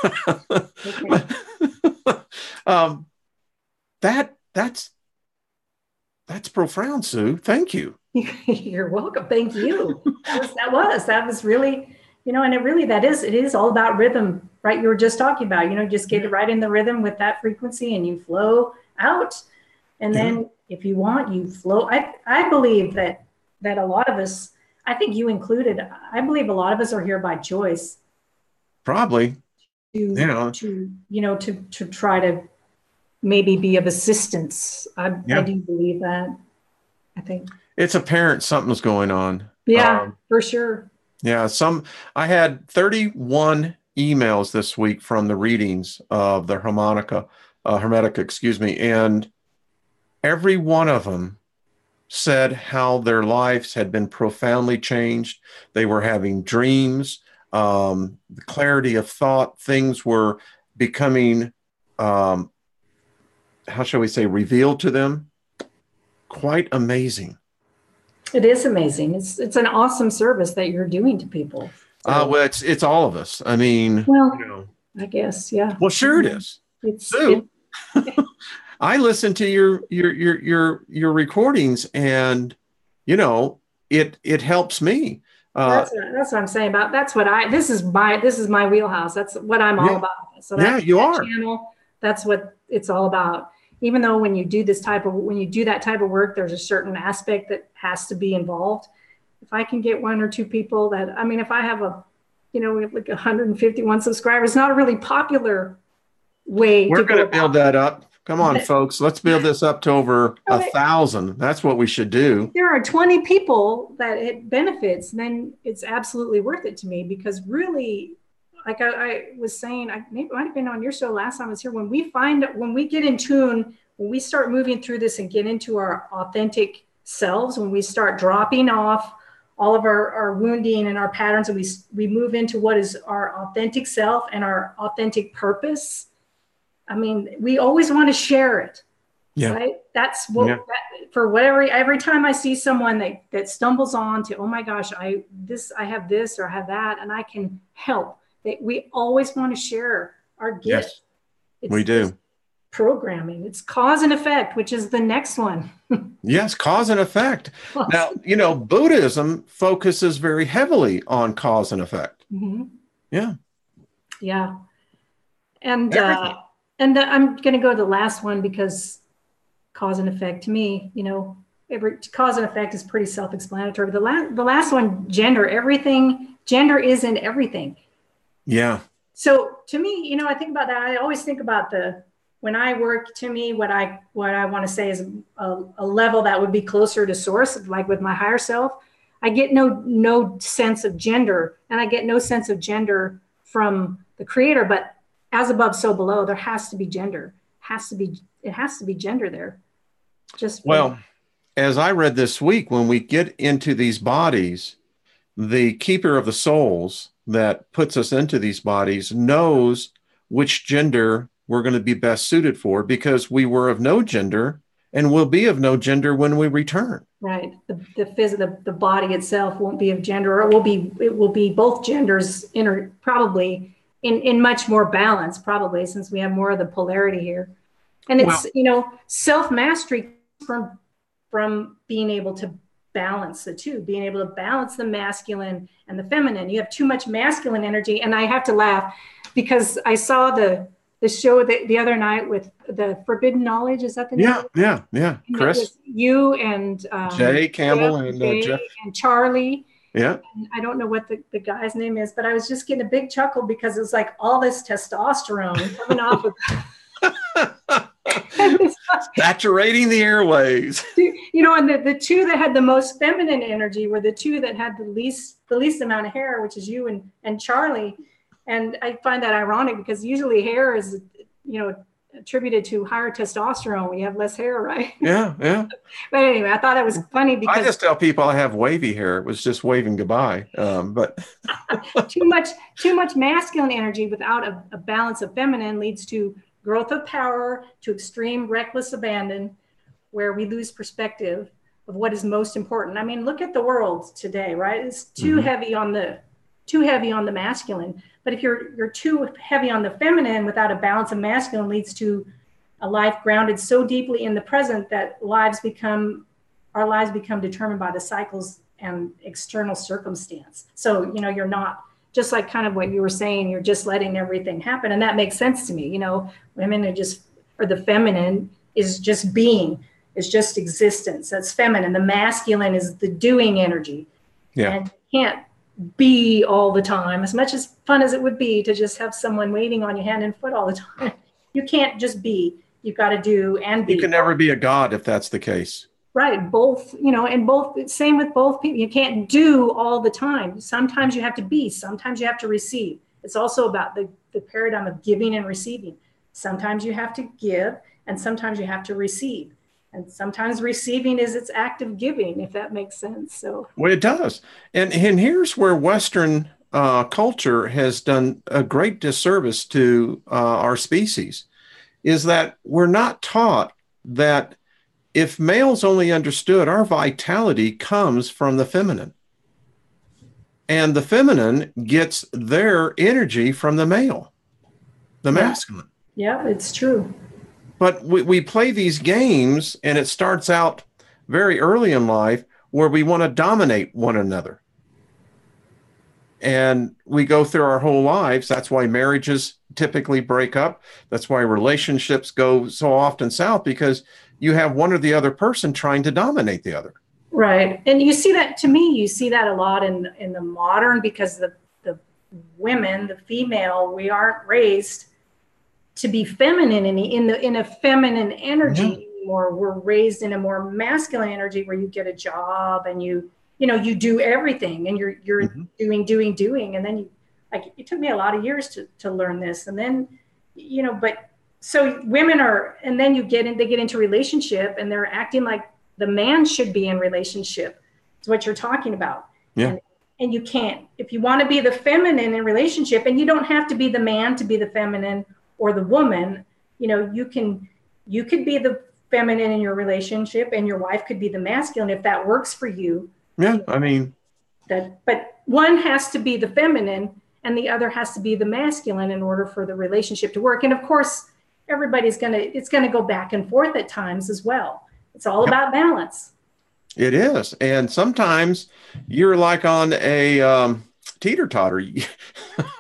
That's profound, Sue. Thank you. You're welcome. Thank you. That was really, and it is all about rhythm, right? You were just talking about, just get it right in the rhythm with that frequency and you flow out. And then if you want, you flow. I believe that a lot of us I think you included, I believe a lot of us are here by choice. Probably. Yeah. To try to maybe be of assistance. I do believe that. I think it's apparent something's going on. Yeah, for sure. Yeah, I had 31 emails this week from the readings of the Hermetic, excuse me, and every one of them said how their lives had been profoundly changed. They were having dreams, the clarity of thought, things were becoming, how shall we say, revealed to them. Quite amazing. It is amazing. It's an awesome service that you're doing to people. So, well, it's all of us. I mean, well, I guess, yeah. Well, sure it is. Sue, I listen to your recordings, and it helps me. That's what I'm saying about. This is my wheelhouse. That's what I'm all about. So you are. Channel, that's what it's all about. Even though when you do that type of work, there's a certain aspect that has to be involved. If I can get one or two people if I have like 151 subscribers, it's not a really popular way. We're going to build that up. Come on, folks. Let's build this up to over 1,000. That's what we should do. If there are 20 people that it benefits, then it's absolutely worth it to me, because really, like I was saying, maybe might have been on your show last time I was here, when we get in tune, when we start moving through this and get into our authentic selves, when we start dropping off all of our wounding and our patterns, and we move into what is our authentic self and our authentic purpose. I mean, we always want to share it. Yeah. Right. That's what, every time I see someone that stumbles on to, oh my gosh, I have this or I have that, and I can help. We always want to share our gift. Yes, we do. Programming. It's cause and effect, which is the next one. Yes, cause and effect. Now, Buddhism focuses very heavily on cause and effect. Mm-hmm. Yeah. Yeah. And I'm going to go to the last one, because cause and effect, to me, every cause and effect is pretty self-explanatory. The last one, gender, everything. Gender is in everything. Yeah. So to me, I think about that. I always think about when I work, to me, what I want to say is a level that would be closer to source, like with my higher self. I get no sense of gender, and I get no sense of gender from the creator, but as above, so below, there has to be gender. It has to be gender there. As I read this week, when we get into these bodies, the keeper of the souls that puts us into these bodies knows which gender we're going to be best suited for, because we were of no gender and will be of no gender when we return. Right. The body itself won't be of gender, or it will be both genders probably in much more balance, probably, since we have more of the polarity here. And it's, self-mastery from being able to balance the two, being able to balance the masculine and the feminine. You have too much masculine energy. And I have to laugh, because I saw the show the other night with the Forbidden Knowledge. Is that the name? Yeah. Chris, you and Jay Campbell and Jeff and Charlie. Yeah. And I don't know what the guy's name is, but I was just getting a big chuckle, because it's like all this testosterone coming off of saturating the airways. And the two that had the most feminine energy were the two that had the least amount of hair, which is you and Charlie. And I find that ironic, because usually hair is, attributed to higher testosterone when you have less hair, right? Yeah. But anyway, I thought that was funny, because I just tell people I have wavy hair. It was just waving goodbye. But too much masculine energy without a balance of feminine leads to growth of power, to extreme reckless abandon, where we lose perspective of what is most important. I mean, look at the world today, right? It's too heavy on the masculine. But if you're too heavy on the feminine without a balance of masculine, leads to a life grounded so deeply in the present that our lives become determined by the cycles and external circumstance. So, you're not, just like kind of what you were saying, you're just letting everything happen. And that makes sense to me. Women or the feminine is just being, is just existence. That's feminine. The masculine is the doing energy. Yeah. and you can't be all the time. As much as fun as it would be to just have someone waiting on your hand and foot all the time, you can't just be. You've got to do and You can be. never be a god if that's the case. Right. Both, and both, same with both people. You can't do all the time. Sometimes you have to be, sometimes you have to receive. It's also about the paradigm of giving and receiving. Sometimes you have to give and sometimes you have to receive. And sometimes receiving is its act of giving, if that makes sense. So, Well, it does. And here's where Western culture has done a great disservice to our species, is that we're not taught that if males only understood, our vitality comes from the feminine. And the feminine gets their energy from the male, the yeah, masculine. yeah, it's true. But we play these games, and it starts out very early in life where we want to dominate one another. And we go through our whole lives. That's why marriages typically break up. That's why relationships go so often south, because you have one or the other person trying to dominate the other. Right. And you see that, to me, you see that a lot in the modern, because the women, the female, we aren't raised to be feminine in a feminine energy anymore. We're raised in a more masculine energy where you get a job and you do everything and you're doing. And then it took me a lot of years to learn this. And then, but so women are, and then they get into relationship and they're acting like the man should be in relationship. It's what you're talking about. Yeah. And you can't, if you want to be the feminine in relationship, and you don't have to be the man to be the feminine or the woman, you could be the feminine in your relationship and your wife could be the masculine if that works for you. Yeah. I mean, but one has to be the feminine and the other has to be the masculine in order for the relationship to work. And of course, it's going to go back and forth at times as well. It's all about balance. It is. And sometimes you're like on a teeter-totter.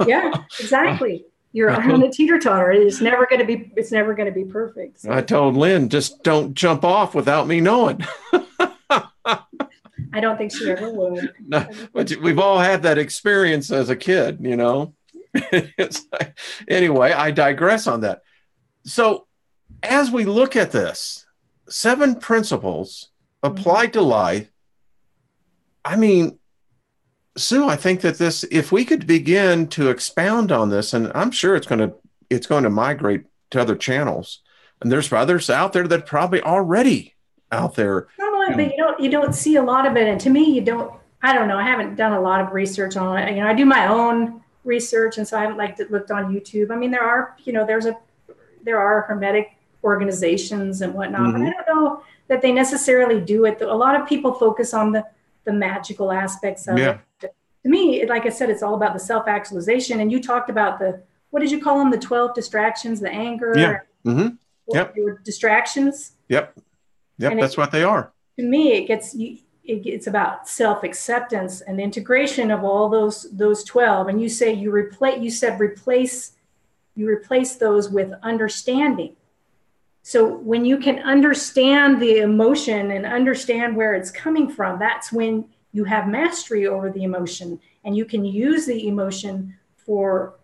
Yeah, exactly. You're on a teeter-totter. It's never going to be perfect. So. I told Lynn, just don't jump off without me knowing. I don't think she ever would. No, but we've all had that experience as a kid, Anyway, I digress on that. So as we look at this, 7 principles applied to life, I mean, Sue, I think that if we could begin to expound on this, and I'm sure it's going to migrate to other channels, and there's others out there that probably already out there. But you don't see a lot of it, and to me, I don't know. I haven't done a lot of research on it. I do my own research, and so I haven't looked on YouTube. I mean, there are Hermetic organizations and whatnot, but I don't know that they necessarily do it. A lot of people focus on the magical aspects of it. To me, like I said, it's all about the self-actualization. And you talked about what did you call them? The 12 distractions, the anger. Yeah. Mm-hmm. Yep. Distractions. Yep. That's what they are. To me, it's about self-acceptance and integration of all those 12. And you said replace those with understanding. So when you can understand the emotion and understand where it's coming from, that's when you have mastery over the emotion, and you can use the emotion for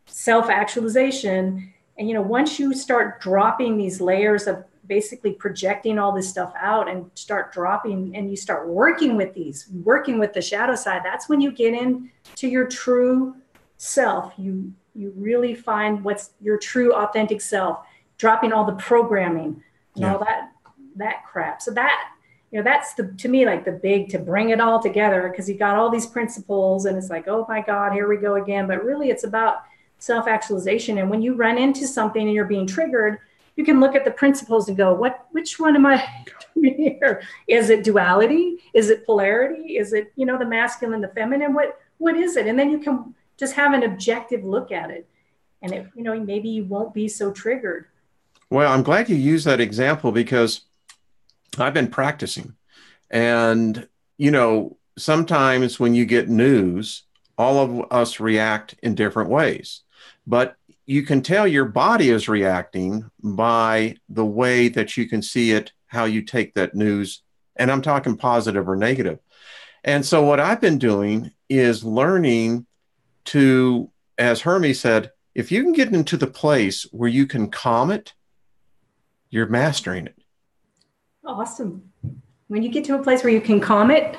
self-actualization. And, once you start dropping these layers of basically projecting all this stuff out and start dropping, and you start working with the shadow side, that's when you get into your true self. You really find what's your true authentic self, dropping all the programming and all that crap. So that's to me, like the big, to bring it all together, because you got all these principles and it's like, oh my God, here we go again. But really it's about self-actualization. And when you run into something and you're being triggered, you can look at the principles and go, which one am I doing here? Is it duality? Is it polarity? Is it, the masculine, the feminine? What is it? And then you can just have an objective look at it. And maybe you won't be so triggered. Well, I'm glad you used that example, because I've been practicing. And, sometimes when you get news, all of us react in different ways. But you can tell your body is reacting by the way that you can see it, how you take that news. And I'm talking positive or negative. And so what I've been doing is learning to, as Hermie said, if you can get into the place where you can calm it, you're mastering it. Awesome. When you get to a place where you can calm it.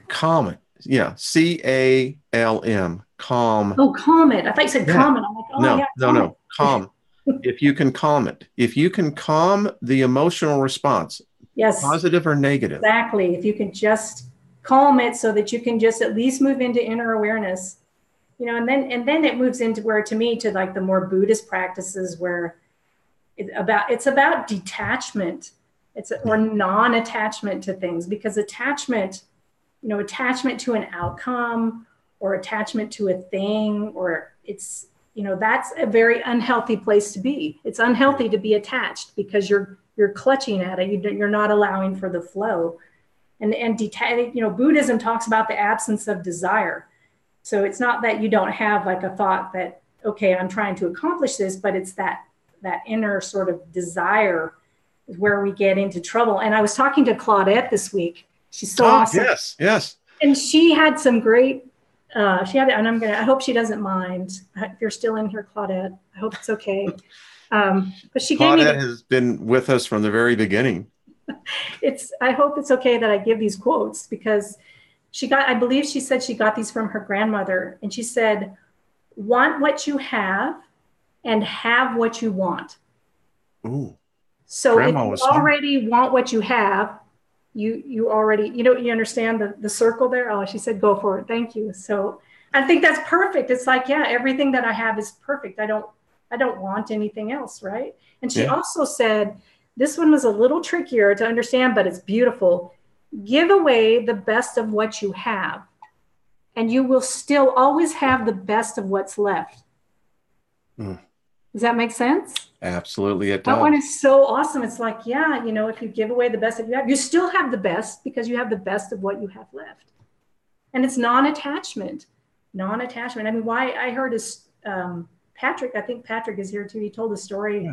Calm it. Yeah. CALM. Calm. Oh, calm it. I thought you said Yeah. calm it. I'm like, oh, No, yeah, no, calm no. it. Calm. If you can calm it, if you can calm the emotional response, Yes, positive or negative. exactly. If you can just calm it so that you can just at least move into inner awareness, and then it moves into where, to me, to like the more Buddhist practices where it's about detachment. Or non-attachment to things, because attachment to an outcome or attachment to a thing, or that's a very unhealthy place to be. It's unhealthy to be attached because you're clutching at it. You're not allowing for the flow. And Buddhism talks about the absence of desire. So it's not that you don't have like a thought that, okay, I'm trying to accomplish this, but it's that inner sort of desire is where we get into trouble. And I was talking to Claudette this week. She's so awesome. Yes, yes. And she had some great, and I hope she doesn't mind. If you're still in here, Claudette, I hope it's okay. But she gave me. Claudette has been with us from the very beginning. I hope it's okay that I give these quotes, because I believe she said she got these from her grandmother. And she said, want what you have and have what you want. Ooh. So Grandma, if you already want what you have, you already, you understand the circle there? Oh, she said, go for it. Thank you. So I think that's perfect. It's like, yeah, everything that I have is perfect. I don't want anything else. Right. And she also said, this one was a little trickier to understand, but it's beautiful. Give away the best of what you have, and you will still always have the best of what's left. Mm. Does that make sense? Absolutely, it does. That one is so awesome. It's like, yeah, if you give away the best that you have, you still have the best because you have the best of what you have left. And it's non-attachment. I mean, why I heard is Patrick, I think Patrick is here too. He told a story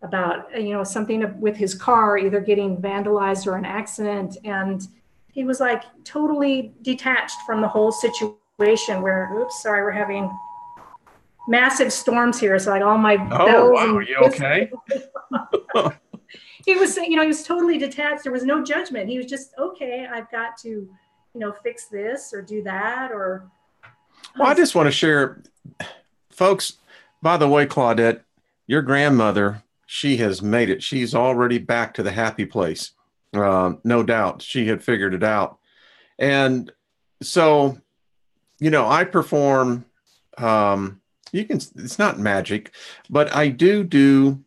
about, something with his car either getting vandalized or an accident. And he was like totally detached from the whole situation where, oops, sorry, we're having massive storms here. So like all my bells. Wow, are you okay? He was saying, he was totally detached. There was no judgment. He was just, okay, I've got to, fix this or do that or. Well, I just want to share, folks, by the way, Claudette, your grandmother, she has made it. She's already back to the happy place. No doubt. She had figured it out. And so, I perform, it's not magic, but I do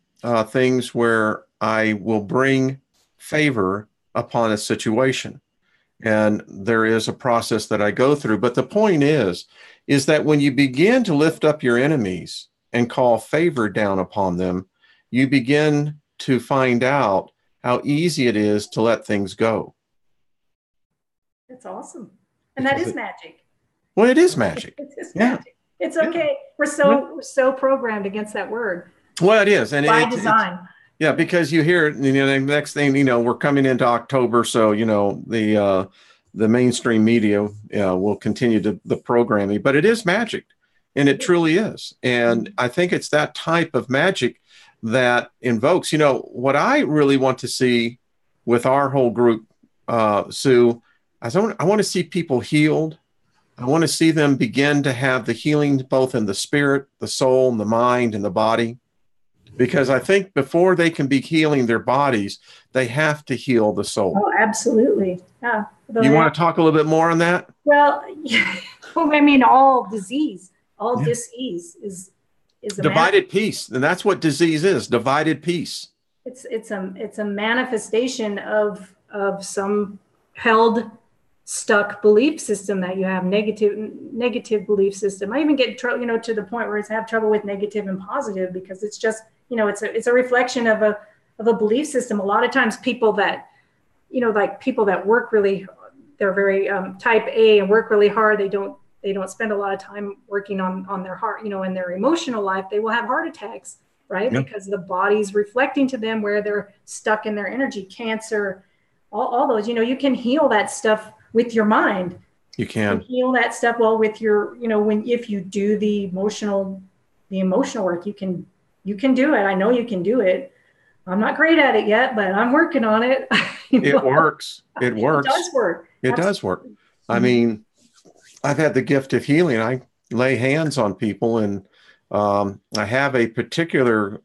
things where I will bring favor upon a situation. And there is a process that I go through. But the point is that when you begin to lift up your enemies and call favor down upon them, you begin to find out how easy it is to let things go. That's awesome. And that is magic. Well, it is magic. It is magic. It's okay. Yeah. We're so programmed against that word. Well, it is. And by design. Yeah, because you hear it, the next thing, we're coming into October. So, the mainstream media will continue the programming, but it is magic, and it truly is. And I think it's that type of magic that invokes, what I really want to see with our whole group, Sue, I want to see people healed. I want to see them begin to have the healing both in the spirit, the soul, and the mind, and the body. Because I think before they can be healing their bodies, they have to heal the soul. Oh, absolutely. Yeah. You want to talk a little bit more on that? Well, I mean, all disease, disease is a divided peace. And that's what disease is, divided peace. It's a manifestation of some held, stuck belief system that you have, negative belief system. I even get to the point where I have trouble with negative and positive, because it's just, it's a reflection of a belief system. A lot of times people that, like people that work really, they're very type A and work really hard. They don't spend a lot of time working on their heart, in their emotional life. They will have heart attacks, right? Yep. Because the body's reflecting to them where they're stuck in their energy, cancer, all those, you can heal that stuff with your mind. You And can. heal that stuff well with your, if you do the emotional work, you can do it. I know you can do it. I'm not great at it yet, but I'm working on it. It works. It It does works. work. It does work. Absolutely. I mean, I've had the gift of healing. I lay hands on people, and I have a particular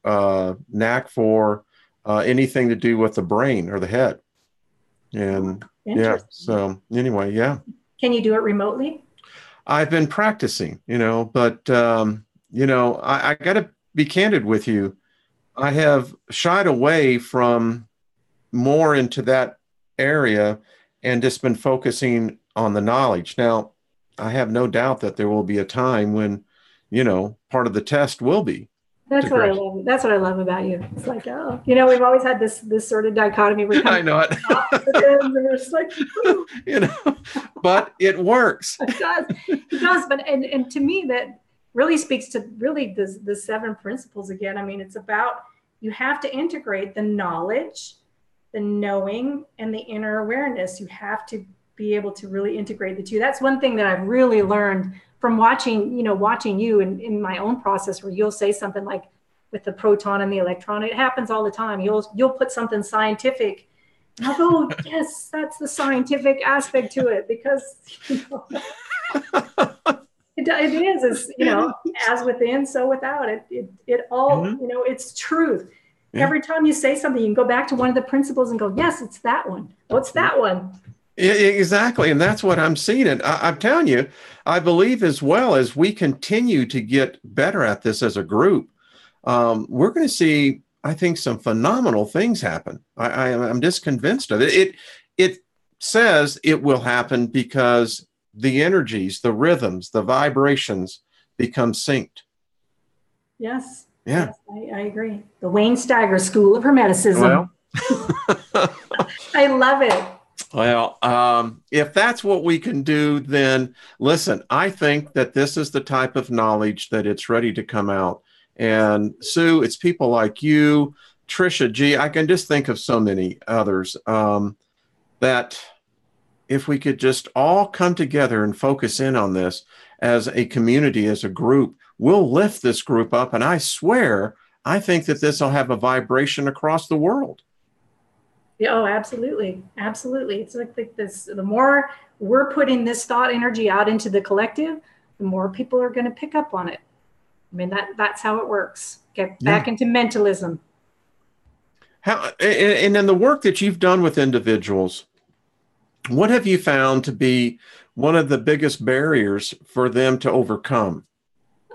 knack for anything to do with the brain or the head. And yeah, Interesting. so anyway, yeah. Can you do it remotely? I've been practicing, but I got to be candid with you. I have shied away from more into that area and just been focusing on the knowledge. Now, I have no doubt that there will be a time when, part of the test will be to That's what I grasp. love. That's what I love about you. It's like, oh, we've always had this sort of dichotomy. We're kind I of know it. opposite ends, and we're just like, you know, but it works. it does, it does. But and to me, that really speaks to really the seven principles again. I mean, it's about you have to integrate the knowledge, the knowing, and the inner awareness. You have to be able to really integrate the two. That's one thing that I've really learned from watching you in my own process, where you'll say something like with the proton and the electron. It happens all the time. You'll put something scientific, and I'll go, yes, that's the scientific aspect to it, because it is, as within, so without. It all, it's truth. Yeah. Every time you say something, you can go back to one of the principles and go, yes, it's that one. Oh, it's that one. Exactly. And that's what I'm seeing. And I'm telling you, I believe as well as we continue to get better at this as a group, we're going to see, I think, some phenomenal things happen. I'm just convinced of it. It says it will happen because the energies, the rhythms, the vibrations become synced. Yes. Yeah. Yes, I agree. The Wayne Steiger School of Hermeticism. Well, I love it. Well, if that's what we can do, then listen, I think that this is the type of knowledge that it's ready to come out. And Sue, it's people like you, Trisha G. I can just think of so many others that if we could just all come together and focus in on this as a community, as a group, we'll lift this group up. And I swear, I think that this will have a vibration across the world. Yeah, oh, absolutely. Absolutely. It's like this, the more we're putting this thought energy out into the collective, the more people are going to pick up on it. I mean, that's how it works. Get back into mentalism. And in the work that you've done with individuals, what have you found to be one of the biggest barriers for them to overcome?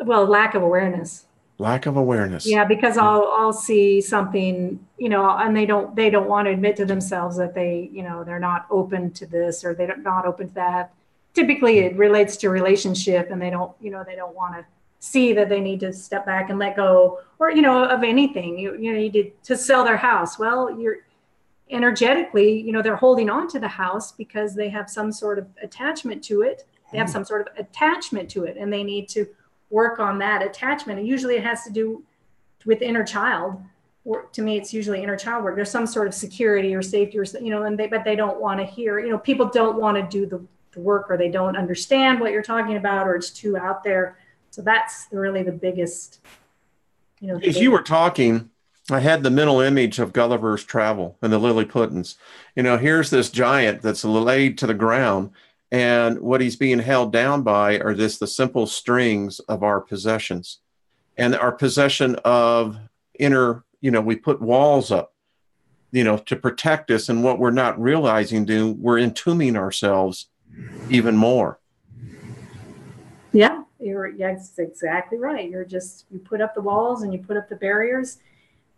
Well, lack of awareness. Lack of awareness. Yeah, because I'll see something, and they don't want to admit to themselves that they're not open to this, or they're not open to that. Typically it relates to relationship, and they don't want to see that they need to step back and let go, or, of anything. You need to sell their house. Well, you're energetically, they're holding on to the house because they have some sort of attachment to it. They have some sort of attachment to it, and they need to work on that attachment. And usually it has to do with inner child. Or to me, it's usually inner child work. There's some sort of security or safety, or but they don't want to hear. People don't want to do the work, or they don't understand what you're talking about, or it's too out there. So that's really the biggest. As you were talking, I had the mental image of Gulliver's Travel and the Lilliputians. Here's this giant that's laid to the ground, and what he's being held down by are the simple strings of our possessions, and our possession of inner, we put walls up, to protect us. And what we're not realizing, we're entombing ourselves even more. Yeah, that's exactly right. You put up the walls and you put up the barriers.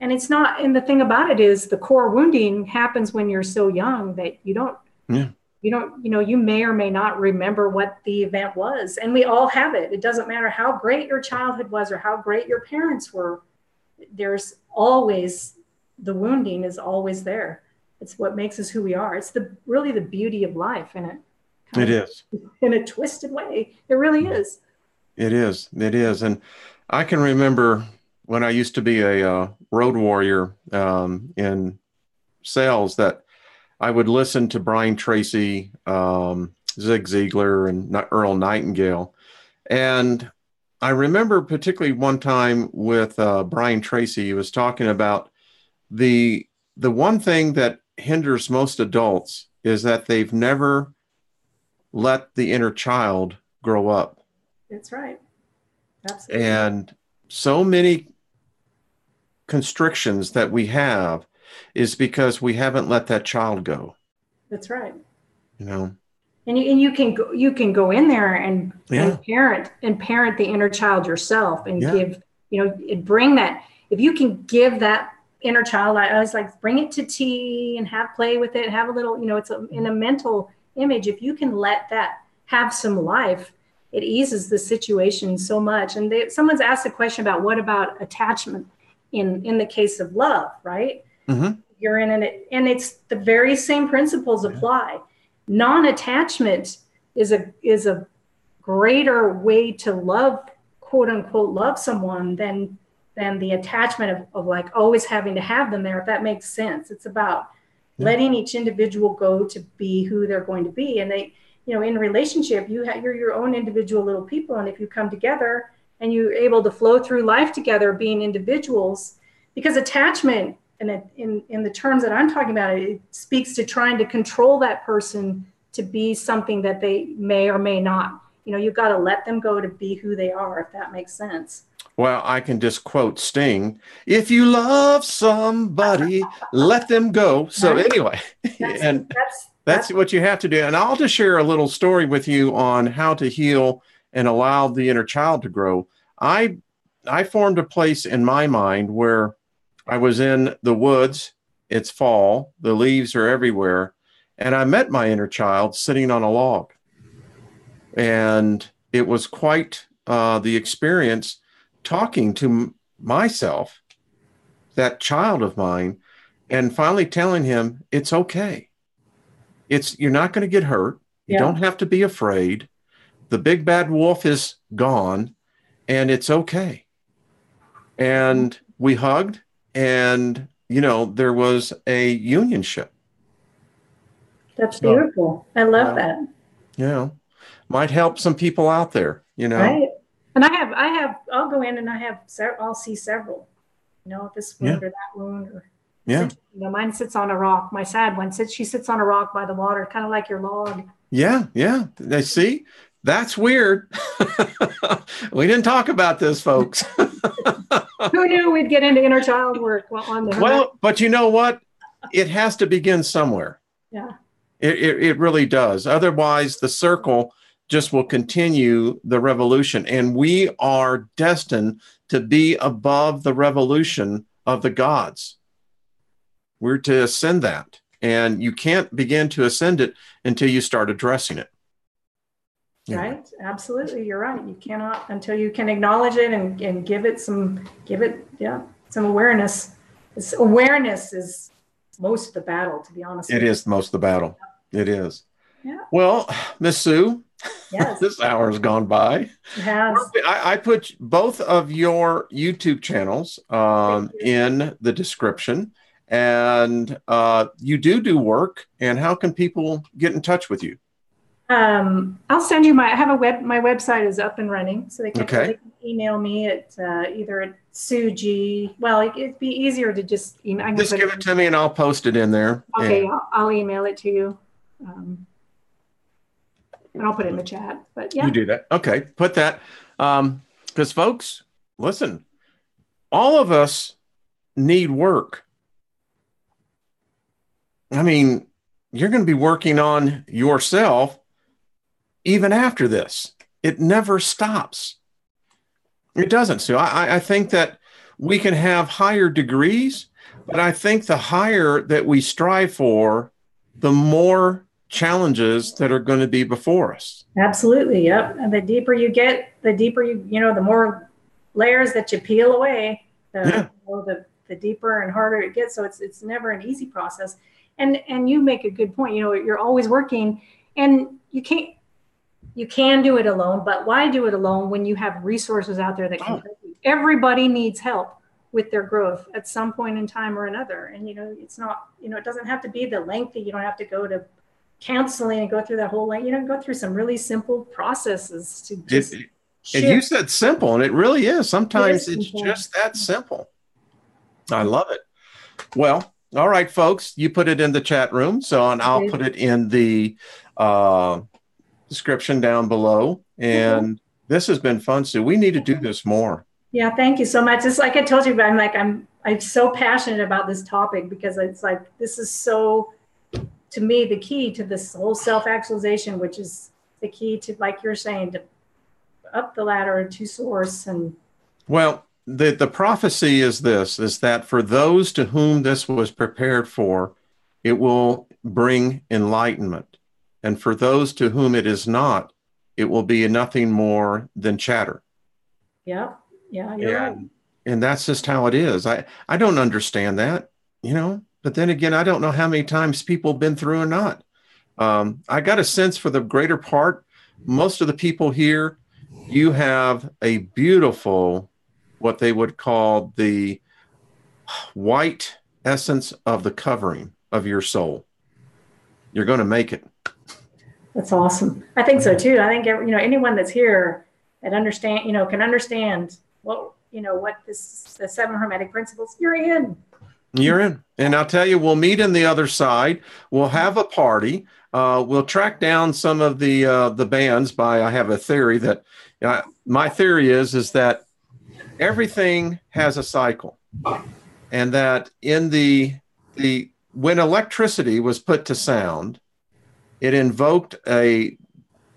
And it's not, and the thing about it is the core wounding happens when you're so young that you may or may not remember what the event was. And we all have it. It doesn't matter how great your childhood was or how great your parents were. There's always, the wounding is always there. It's what makes us who we are. It's really the beauty of life in it. It is. In a twisted way. It really is. It is. It is. And I can remember when I used to be a road warrior in sales, that I would listen to Brian Tracy, Zig Ziglar, and Earl Nightingale. And I remember particularly one time with Brian Tracy, he was talking about the one thing that hinders most adults is that they've never let the inner child grow up. That's right. Absolutely. And so many constrictions that we have is because we haven't let that child go. That's right. You know, and you can go in there and yeah, parent the inner child yourself and yeah, give, bring that. If you can give that inner child, I was like, bring it to tea and play with it, have a little, it's in a mental image. If you can let that have some life, it eases the situation so much. And someone's asked a question about what about attachment in the case of love, right? mm-hmm. You're in it, and it's the very same principles apply. Non-attachment is a greater way to love, quote unquote, love someone than the attachment of like always having to have them there, if that makes sense. It's about letting each individual go to be who they're going to be. And they, in a relationship, you're your own individual little people. And if you come together and you're able to flow through life together, being individuals, because attachment, and in the terms that I'm talking about, it speaks to trying to control that person to be something that they may or may not. You've got to let them go to be who they are, if that makes sense. Well, I can just quote Sting: "If you love somebody, let them go." So right. Anyway, that's what you have to do. And I'll just share a little story with you on how to heal and allow the inner child to grow. I formed a place in my mind where I was in the woods. It's fall. The leaves are everywhere. And I met my inner child sitting on a log. And it was quite the experience talking to myself, that child of mine, and finally telling him it's okay. You're not going to get hurt. You don't have to be afraid. The big bad wolf is gone and it's okay. And we hugged, and there was a unionship. That's beautiful. I love that. Might help some people out there. Right. And I'll go in and I'll see several, this wound or that wound, or mine sits on a rock. My sad one she sits on a rock by the water, kind of like your log. Yeah. They see. That's weird. We didn't talk about this, folks. Who knew we'd get into inner child work on the Well, but you know what? It has to begin somewhere. Yeah. It really does. Otherwise, the circle just will continue the revolution. And we are destined to be above the revolution of the gods. We're to ascend that. And you can't begin to ascend it until you start addressing it. Right. Absolutely. You're right. You cannot until you can acknowledge it and give it some awareness. Awareness is most of the battle, to be honest. It is most of the battle. It is. Yeah. Well, Miss Sue, yes. This hour has gone by. It has. I put both of your YouTube channels in the description, and you do work. And how can people get in touch with you? I'll send you my website is up and running, so they can email me at either at Sue G. Well, it'd be easier to just email. Just give it to me and I'll post it in there. Okay, I'll email it to you. And I'll put it in the chat, but yeah. You do that. Okay. Put that. Because folks, listen, all of us need work. I mean, you're going to be working on yourself even after this. It never stops. It doesn't. So I think that we can have higher degrees, but I think the higher that we strive for, the more challenges that are going to be before us. Absolutely. Yep. And the deeper you get, the more layers that you peel away, the deeper and harder it gets. So it's never an easy process. And you make a good point. You're always working, and you can do it alone, but why do it alone when you have resources out there that can help you? Everybody needs help. with their growth at some point in time or another. And, it's not, it doesn't have to be the lengthy, you don't have to go to counseling and go through that whole, go through some really simple processes to just and you said simple, and it really is. Sometimes it's simple. just that simple. I love it. Well, all right, folks, you put it in the chat room. So, and I'll put it in the description down below. And this has been fun, Sue. We need to do this more. Yeah, thank you so much. It's like I told you, but I'm so passionate about this topic because it's like, this is so, to me, the key to this whole self-actualization, which is the key to, like you're saying, to up the ladder to source. And well, the prophecy is this, is that for those to whom this was prepared for, it will bring enlightenment. And for those to whom it is not, it will be nothing more than chatter. Yeah. Yeah, you're right. And that's just how it is. I don't understand that, but then again, I don't know how many times people have been through or not. I got a sense for the greater part, most of the people here, you have a beautiful, what they would call the white essence of the covering of your soul. You're going to make it. That's awesome. I think so too. I think, anyone that's here that can understand what the 7 Hermetic principles, you're in. You're in. And I'll tell you, we'll meet in the other side. We'll have a party. We'll track down some of the bands I have a theory that, my theory is that everything has a cycle. And that in when electricity was put to sound, it invoked a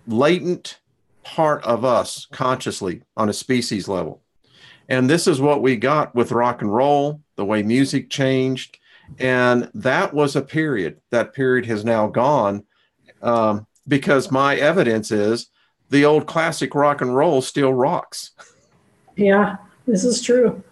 latent part of us consciously on a species level. And this is what we got with rock and roll, the way music changed. And that was a period. That period has now gone because my evidence is the old classic rock and roll still rocks. Yeah, this is true.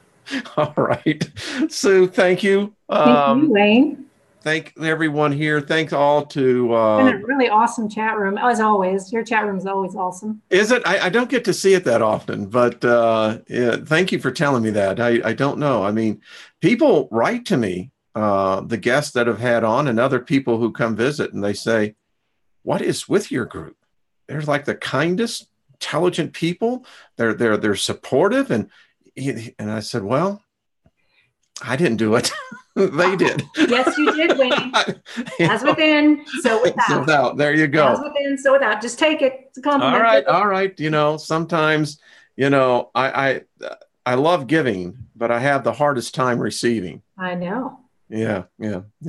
All right. Sue, thank you. Thank you, Wayne. Thank everyone here. Thanks all to... been a really awesome chat room, as always. Your chat room is always awesome. Is it? I don't get to see it that often, but thank you for telling me that. I don't know. I mean, people write to me, the guests that have had on and other people who come visit, and they say, what is with your group? They're like the kindest, intelligent people. They're supportive. And I said, well, I didn't do it. They did. Yes, you did, Wayne. As within, so without. So without. There you go. As within, so without. Just take it. It's a compliment. All right. Sometimes, I love giving, but I have the hardest time receiving. I know. Yeah.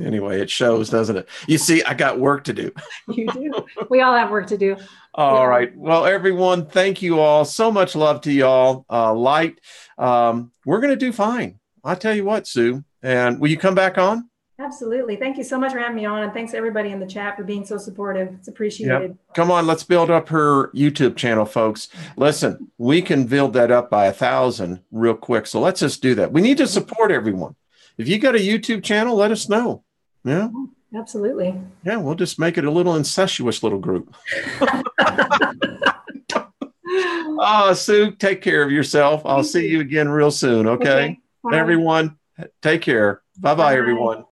Anyway, it shows, doesn't it? You see, I got work to do. You do. We all have work to do. All right. Well, everyone, thank you all. So much love to y'all. Light. We're going to do fine. I'll tell you what, Sue. And will you come back on? Absolutely. Thank you so much for having me on. And thanks everybody in the chat for being so supportive. It's appreciated. Yep. Come on, let's build up her YouTube channel, folks. Listen, we can build that up by 1,000 real quick. So let's just do that. We need to support everyone. If you got a YouTube channel, let us know. Yeah. Absolutely. Yeah, we'll just make it a little incestuous little group. Sue, take care of yourself. I'll see you again real soon, okay? Everyone, take care. Bye-bye, everyone.